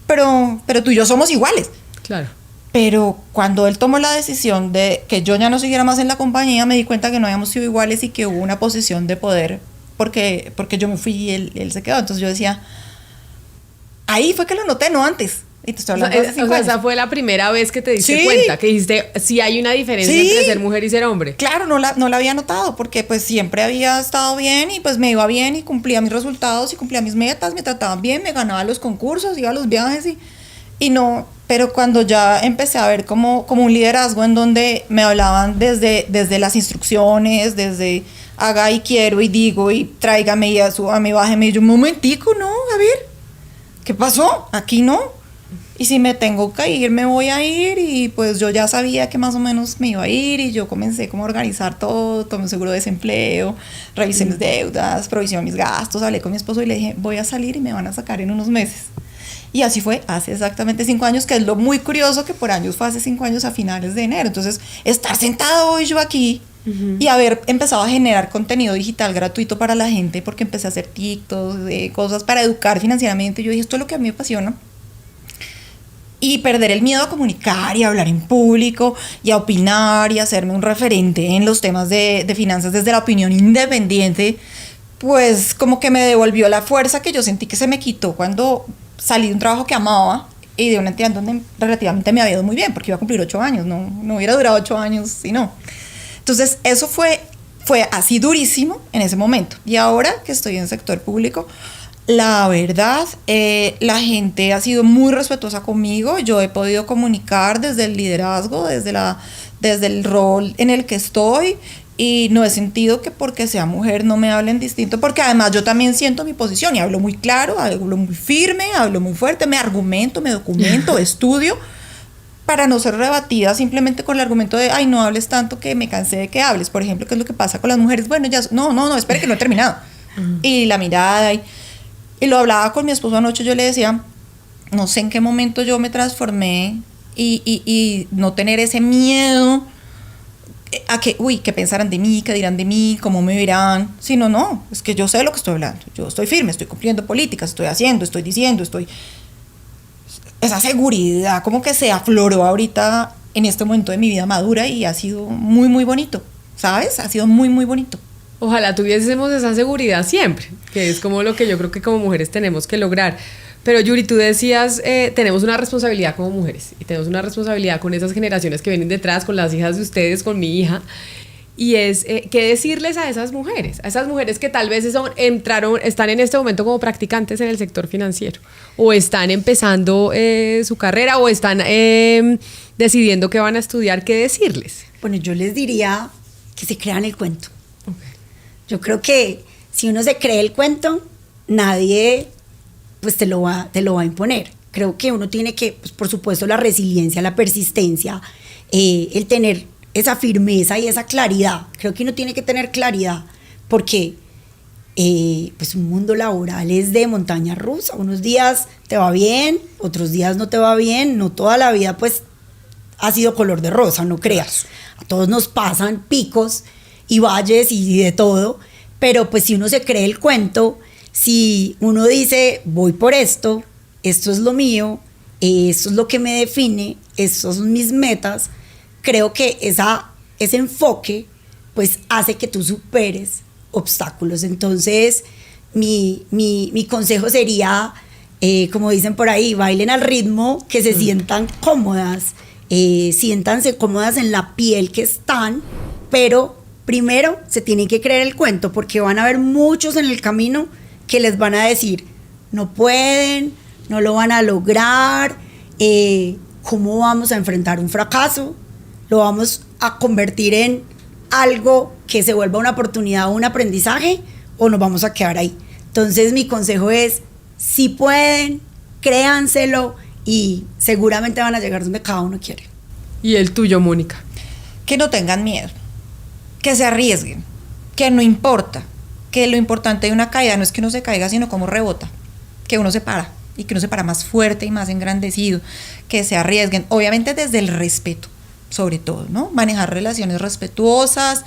pero tú y yo somos iguales. Claro. Pero cuando él tomó la decisión de que yo ya no siguiera más en la compañía, me di cuenta que no habíamos sido iguales y que hubo una posición de poder porque yo me fui y él se quedó. Entonces yo decía, ahí fue que lo noté, no antes. Y te estoy hablando de hace 5 años. Esa fue la primera vez que te diste cuenta, que dijiste, sí hay una diferencia entre ser mujer y ser hombre. Claro, no la había notado, porque pues siempre había estado bien y pues me iba bien y cumplía mis resultados y cumplía mis metas, me trataban bien, me ganaba los concursos, iba a los viajes y no, pero cuando ya empecé a ver como un liderazgo en donde me hablaban desde las instrucciones, desde haga y quiero y digo y tráigame y súbame, bájeme, y yo un momentico, no, a ver, ¿qué pasó? Aquí no. Y si me tengo que ir, me voy a ir, y pues yo ya sabía que más o menos me iba a ir, y yo comencé como a organizar todo, tomé un seguro de desempleo, revisé mis deudas, provisioné mis gastos, hablé con mi esposo y le dije, voy a salir y me van a sacar en unos meses. Y así fue, hace exactamente 5 años, que es lo muy curioso que por años fue hace 5 años a finales de enero. Entonces, estar sentado hoy yo aquí y haber empezado a generar contenido digital gratuito para la gente, porque empecé a hacer TikToks, cosas para educar financieramente. Yo dije, esto es lo que a mí me apasiona. y perder el miedo a comunicar y a hablar en público y a opinar y a hacerme un referente en los temas de finanzas desde la opinión independiente, pues como que me devolvió la fuerza que yo sentí que se me quitó cuando salí de un trabajo que amaba y de una entidad donde relativamente me había ido muy bien, porque iba a cumplir 8 años, no hubiera durado 8 años si no. Entonces eso fue así durísimo en ese momento. Y ahora que estoy en el sector público, la verdad, la gente ha sido muy respetuosa conmigo. Yo he podido comunicar desde el liderazgo, desde el rol en el que estoy, y no he sentido que porque sea mujer no me hablen distinto, porque además yo también siento mi posición y hablo muy claro, hablo muy firme, hablo muy fuerte, me argumento, me documento, estudio, para no ser rebatida simplemente con el argumento de, ay, no hables tanto que me cansé de que hables, por ejemplo, que es lo que pasa con las mujeres. Bueno, ya, no, espere que no he terminado. Y la mirada, y lo hablaba con mi esposo anoche, yo le decía, no sé en qué momento yo me transformé y no tener ese miedo a que, qué pensarán de mí, qué dirán de mí, cómo me verán, sino no, es que yo sé lo que estoy hablando, yo estoy firme, estoy cumpliendo políticas, estoy haciendo, estoy diciendo, esa seguridad como que se afloró ahorita en este momento de mi vida madura y ha sido muy, muy bonito, ¿sabes? Ha sido muy, muy bonito. Ojalá tuviésemos esa seguridad siempre, que es como lo que yo creo que como mujeres tenemos que lograr. Pero Yuri, tú decías, tenemos una responsabilidad como mujeres y tenemos una responsabilidad con esas generaciones que vienen detrás, con las hijas de ustedes, con mi hija, y es qué decirles a esas mujeres que tal vez están en este momento como practicantes en el sector financiero, o están empezando su carrera, o están decidiendo qué van a estudiar, qué decirles. Bueno, yo les diría que se crean el cuento. Yo creo que si uno se cree el cuento, nadie pues te lo va a imponer. Creo que uno tiene que, pues, por supuesto, la resiliencia, la persistencia, el tener esa firmeza y esa claridad. Creo que uno tiene que tener claridad porque pues un mundo laboral es de montaña rusa. Unos días te va bien, otros días no te va bien. No toda la vida pues ha sido color de rosa, no creas. A todos nos pasan picos y valles y de todo, pero pues si uno se cree el cuento, si uno dice voy por esto es lo mío, esto es lo que me define, estas son mis metas, creo que ese enfoque pues hace que tú superes obstáculos. Entonces mi consejo sería, como dicen por ahí, bailen al ritmo, que se sientan cómodas, siéntanse cómodas en la piel que están, pero primero se tienen que creer el cuento, porque van a haber muchos en el camino que les van a decir, no pueden, no lo van a lograr, ¿cómo vamos a enfrentar un fracaso? ¿Lo vamos a convertir en algo que se vuelva una oportunidad o un aprendizaje, o nos vamos a quedar ahí? Entonces mi consejo es, si pueden, créanselo y seguramente van a llegar donde cada uno quiere. ¿Y el tuyo, Mónica? Que no tengan miedo, que se arriesguen, que no importa, que lo importante de una caída no es que uno se caiga, sino cómo rebota, que uno se para y que uno se para más fuerte y más engrandecido, que se arriesguen, obviamente desde el respeto, sobre todo, ¿no? Manejar relaciones respetuosas,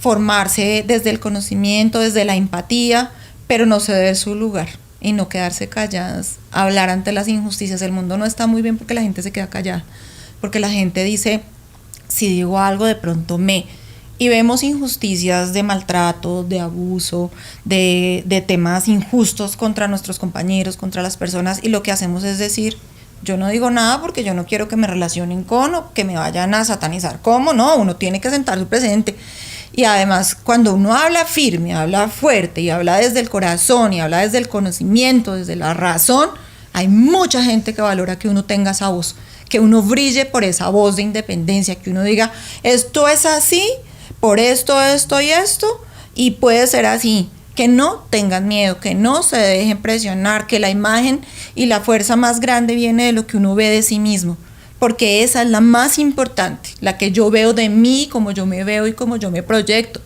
formarse desde el conocimiento, desde la empatía, pero no ceder su lugar y no quedarse calladas, hablar ante las injusticias. El mundo no está muy bien porque la gente se queda callada, porque la gente dice, si digo algo de pronto y vemos injusticias de maltrato, de abuso, de temas injustos contra nuestros compañeros, contra las personas, y lo que hacemos es decir, yo no digo nada porque yo no quiero que me relacionen con o que me vayan a satanizar. ¿Cómo no? Uno tiene que sentar su presente. Y además, cuando uno habla firme, habla fuerte y habla desde el corazón y habla desde el conocimiento, desde la razón, hay mucha gente que valora que uno tenga esa voz, que uno brille por esa voz de independencia, que uno diga, esto es así, por esto, esto y esto, y puede ser así. Que no tengan miedo, que no se dejen presionar, que la imagen y la fuerza más grande viene de lo que uno ve de sí mismo, porque esa es la más importante, la que yo veo de mí, como yo me veo y como yo me proyecto,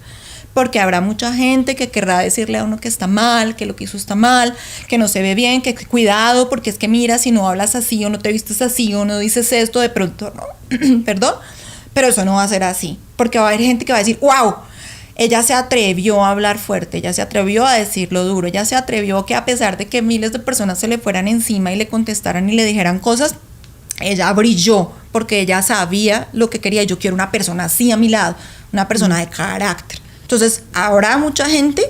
porque habrá mucha gente que querrá decirle a uno que está mal, que lo que hizo está mal, que no se ve bien, que cuidado, porque es que mira, si no hablas así o no te vistes así o no dices esto, de pronto no, perdón, pero eso no va a ser así, porque va a haber gente que va a decir, wow, ella se atrevió a hablar fuerte, ella se atrevió a decirlo duro, ella se atrevió que a pesar de que miles de personas se le fueran encima y le contestaran y le dijeran cosas, ella brilló porque ella sabía lo que quería. Yo quiero una persona así a mi lado, una persona de carácter. Entonces, habrá mucha gente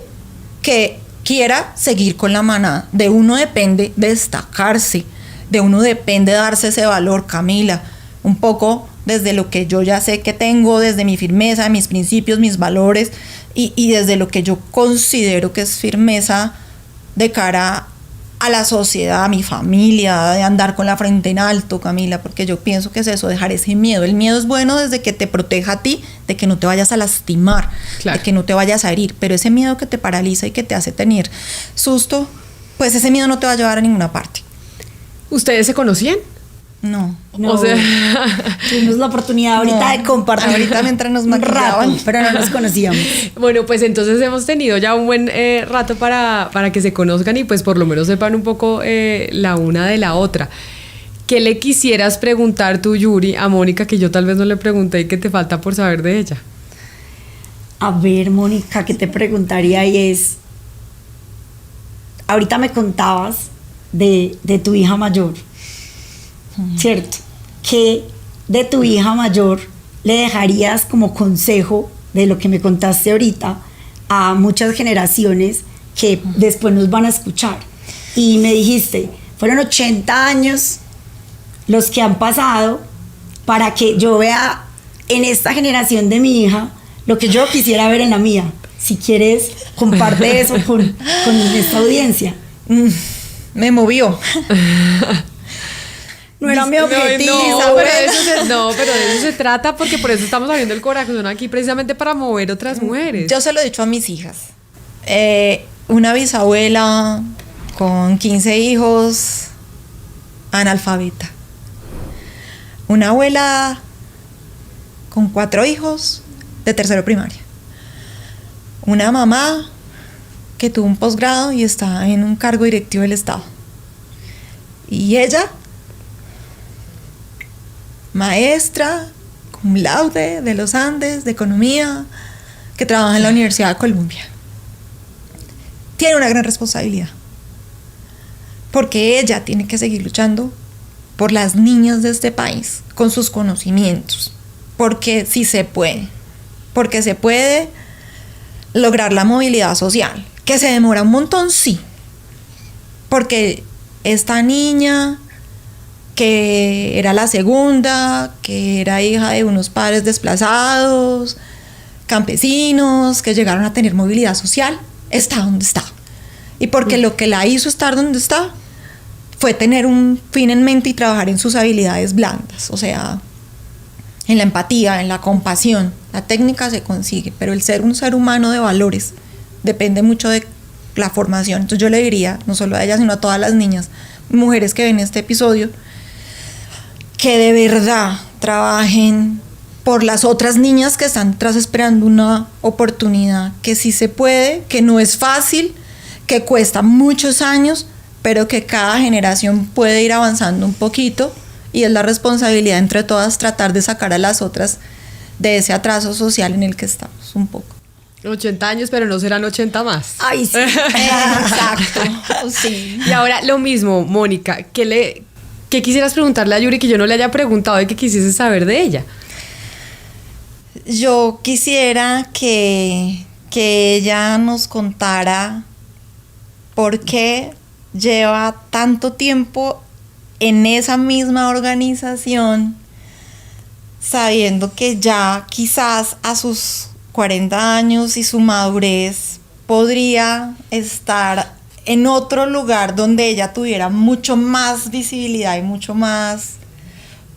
que quiera seguir con la manada. De uno depende destacarse, de uno depende darse ese valor, Camila, un poco desde lo que yo ya sé que tengo, desde mi firmeza, mis principios, mis valores y desde lo que yo considero que es firmeza de cara a la sociedad, a mi familia, de andar con la frente en alto, Camila, porque yo pienso que es eso, dejar ese miedo. El miedo es bueno desde que te proteja a ti, de que no te vayas a lastimar, claro, de que no te vayas a herir, pero ese miedo que te paraliza y que te hace tener susto, pues ese miedo no te va a llevar a ninguna parte. ¿Ustedes se conocían? No. O sea, tuvimos la oportunidad ahorita de compartir. Ahorita mientras nos maquillaban, pero no nos conocíamos. Bueno, pues entonces hemos tenido ya un buen rato para que se conozcan y pues por lo menos sepan un poco la una de la otra. ¿Qué le quisieras preguntar tú, Yuri, a Mónica, que yo tal vez no le pregunté y que te falta por saber de ella? A ver, Mónica, ¿qué te preguntaría? Y es, ahorita me contabas de tu hija mayor, ¿cierto? ¿Qué de tu hija mayor le dejarías como consejo de lo que me contaste ahorita a muchas generaciones que después nos van a escuchar? Y me dijiste, fueron 80 años los que han pasado para que yo vea en esta generación de mi hija lo que yo quisiera ver en la mía. Si quieres, comparte eso con esta audiencia. Me movió. No era mi objetivo. No, pero de eso se trata, porque por eso estamos abriendo el corazón aquí, precisamente para mover otras mujeres. Yo se lo he dicho a mis hijas. Una bisabuela con 15 hijos, analfabeta. Una abuela con 4 hijos de tercero primaria. Una mamá que tuvo un posgrado y está en un cargo directivo del Estado. Y ella, maestra cum laude de los Andes, de economía, que trabaja en la Universidad de Columbia. Tiene una gran responsabilidad, porque ella tiene que seguir luchando por las niñas de este país, con sus conocimientos, porque sí se puede, porque se puede lograr la movilidad social, que se demora un montón, sí, porque esta niña que era la segunda, que era hija de unos padres desplazados, campesinos, que llegaron a tener movilidad social, está donde está. Y porque lo que la hizo estar donde está fue tener un fin en mente y trabajar en sus habilidades blandas, o sea, en la empatía, en la compasión. La técnica se consigue, pero el ser un ser humano de valores depende mucho de la formación. Entonces yo le diría, no solo a ella, sino a todas las niñas, mujeres que ven este episodio, que de verdad trabajen por las otras niñas que están atrás esperando una oportunidad, que sí se puede, que no es fácil, que cuesta muchos años, pero que cada generación puede ir avanzando un poquito, y es la responsabilidad entre todas tratar de sacar a las otras de ese atraso social en el que estamos un poco. 80 años, pero no serán 80 más. Ay, sí. Exacto. Sí. Y ahora lo mismo, Mónica, ¿qué quisieras preguntarle a Yuri que yo no le haya preguntado y que quisiese saber de ella? Yo quisiera que ella nos contara por qué lleva tanto tiempo en esa misma organización, sabiendo que ya quizás a sus 40 años y su madurez podría estar en otro lugar donde ella tuviera mucho más visibilidad y mucho más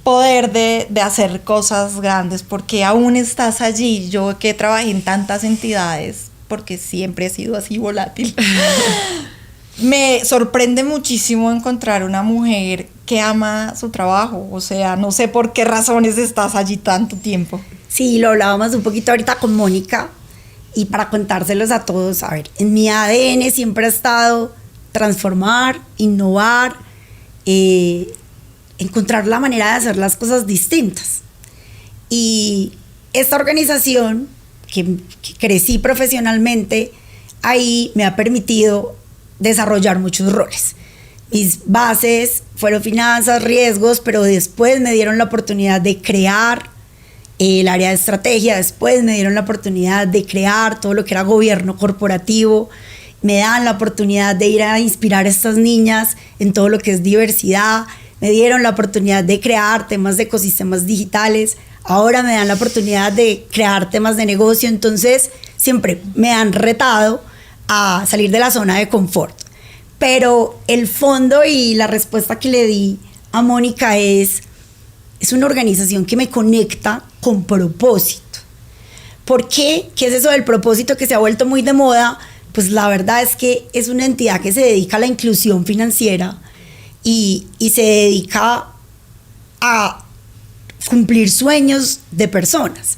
poder de hacer cosas grandes, porque aún estás allí. Yo que trabajé en tantas entidades, porque siempre he sido así volátil, me sorprende muchísimo encontrar una mujer que ama su trabajo. O sea, no sé por qué razones estás allí tanto tiempo. Sí, lo hablábamos un poquito ahorita con Mónica, y para contárselos a todos, a ver, en mi ADN siempre ha estado transformar, innovar, encontrar la manera de hacer las cosas distintas. Y esta organización, que crecí profesionalmente, ahí me ha permitido desarrollar muchos roles. Mis bases fueron finanzas, riesgos, pero después me dieron la oportunidad de crear el área de estrategia, después me dieron la oportunidad de crear todo lo que era gobierno corporativo, me dan la oportunidad de ir a inspirar a estas niñas en todo lo que es diversidad, me dieron la oportunidad de crear temas de ecosistemas digitales, ahora me dan la oportunidad de crear temas de negocio, entonces siempre me han retado a salir de la zona de confort. Pero el fondo y la respuesta que le di a Mónica es una organización que me conecta con propósito. ¿Por qué? ¿Qué es eso del propósito que se ha vuelto muy de moda? Pues la verdad es que es una entidad que se dedica a la inclusión financiera y se dedica a cumplir sueños de personas.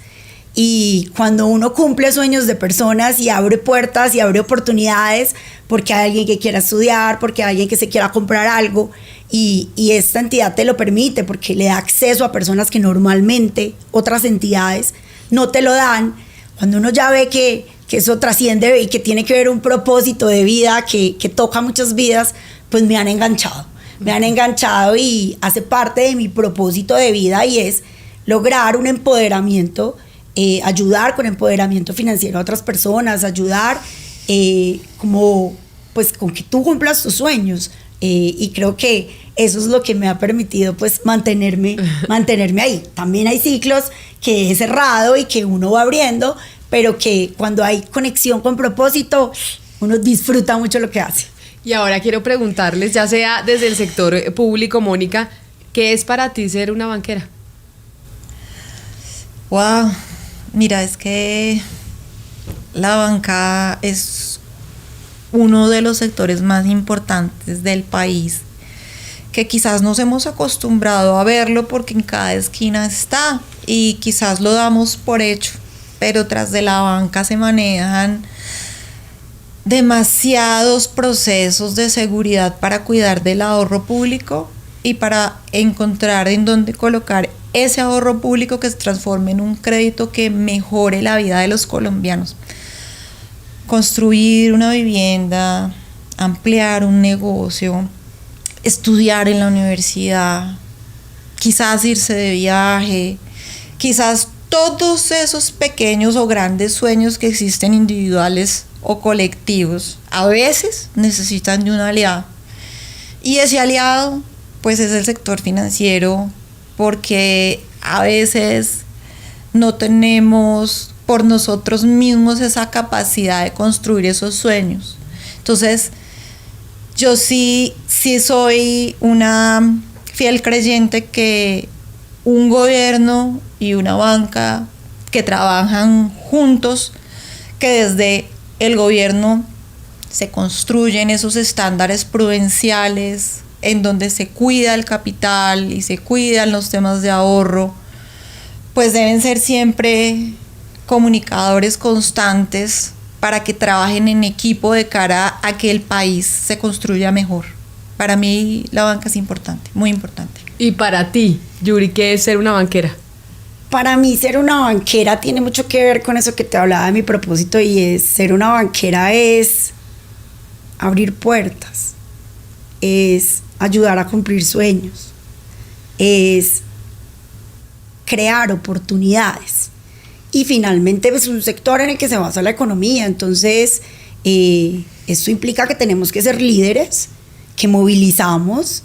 Y cuando uno cumple sueños de personas y abre puertas y abre oportunidades, porque hay alguien que quiera estudiar, porque hay alguien que se quiera comprar algo, y esta entidad te lo permite porque le da acceso a personas que normalmente otras entidades no te lo dan. Cuando uno ya ve que eso trasciende y que tiene que ver un propósito de vida que toca muchas vidas, pues me han enganchado y hace parte de mi propósito de vida, y es lograr un empoderamiento, ayudar con empoderamiento financiero a otras personas, ayudar como pues con que tú cumplas tus sueños, y creo que eso es lo que me ha permitido pues mantenerme ahí. También hay ciclos que he cerrado y que uno va abriendo, pero que cuando hay conexión con propósito uno disfruta mucho lo que hace. Y ahora quiero preguntarles, ya sea desde el sector público, Mónica, ¿qué es para ti ser una banquera? Wow, mira, es que la banca es uno de los sectores más importantes del país, que quizás nos hemos acostumbrado a verlo porque en cada esquina está y quizás lo damos por hecho, pero tras de la banca se manejan demasiados procesos de seguridad para cuidar del ahorro público y para encontrar en dónde colocar ese ahorro público que se transforme en un crédito que mejore la vida de los colombianos. Construir una vivienda, ampliar un negocio, estudiar en la universidad, quizás irse de viaje, quizás todos esos pequeños o grandes sueños que existen individuales o colectivos, a veces necesitan de un aliado. Y ese aliado, pues es el sector financiero, porque a veces no tenemos por nosotros mismos esa capacidad de construir esos sueños. Entonces, yo sí soy una fiel creyente que un gobierno y una banca que trabajan juntos, que desde el gobierno se construyen esos estándares prudenciales en donde se cuida el capital y se cuidan los temas de ahorro, pues deben ser siempre comunicadores constantes para que trabajen en equipo de cara a que el país se construya mejor. Para mí la banca es importante, muy importante. Y para ti, Yuri, ¿qué es ser una banquera? Para mí ser una banquera tiene mucho que ver con eso que te hablaba de mi propósito, y es ser una banquera es abrir puertas, es ayudar a cumplir sueños, es crear oportunidades. Y finalmente es un sector en el que se basa la economía. Entonces esto implica que tenemos que ser líderes, que movilizamos,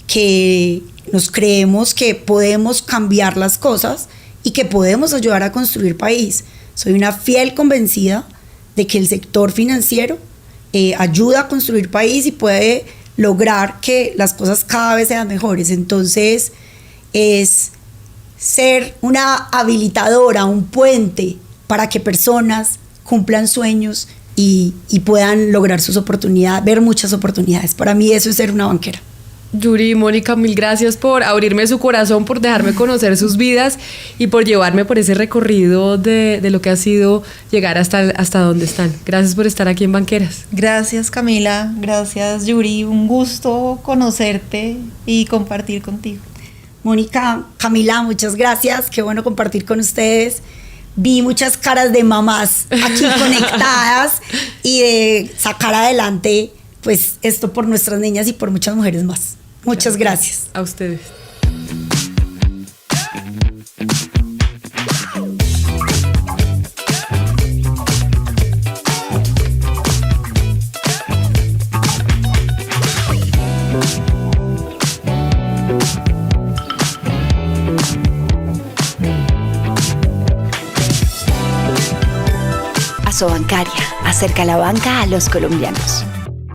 que nos creemos que podemos cambiar las cosas y que podemos ayudar a construir país. Soy una fiel convencida de que el sector financiero ayuda a construir país y puede lograr que las cosas cada vez sean mejores. Entonces es ser una habilitadora, un puente para que personas cumplan sueños y puedan lograr sus oportunidades, ver muchas oportunidades. Para mí eso es ser una banquera. Yuri y Mónica, mil gracias por abrirme su corazón, por dejarme conocer sus vidas y por llevarme por ese recorrido de lo que ha sido llegar hasta donde están. Gracias por estar aquí en Banqueras. Gracias, Camila. Gracias, Yuri. Un gusto conocerte y compartir contigo. Mónica, Camila, muchas gracias. Qué bueno compartir con ustedes. Vi muchas caras de mamás aquí conectadas y de sacar adelante pues esto por nuestras niñas y por muchas mujeres más. Muchas gracias. A ustedes. Asobancaria, acerca la banca a los colombianos.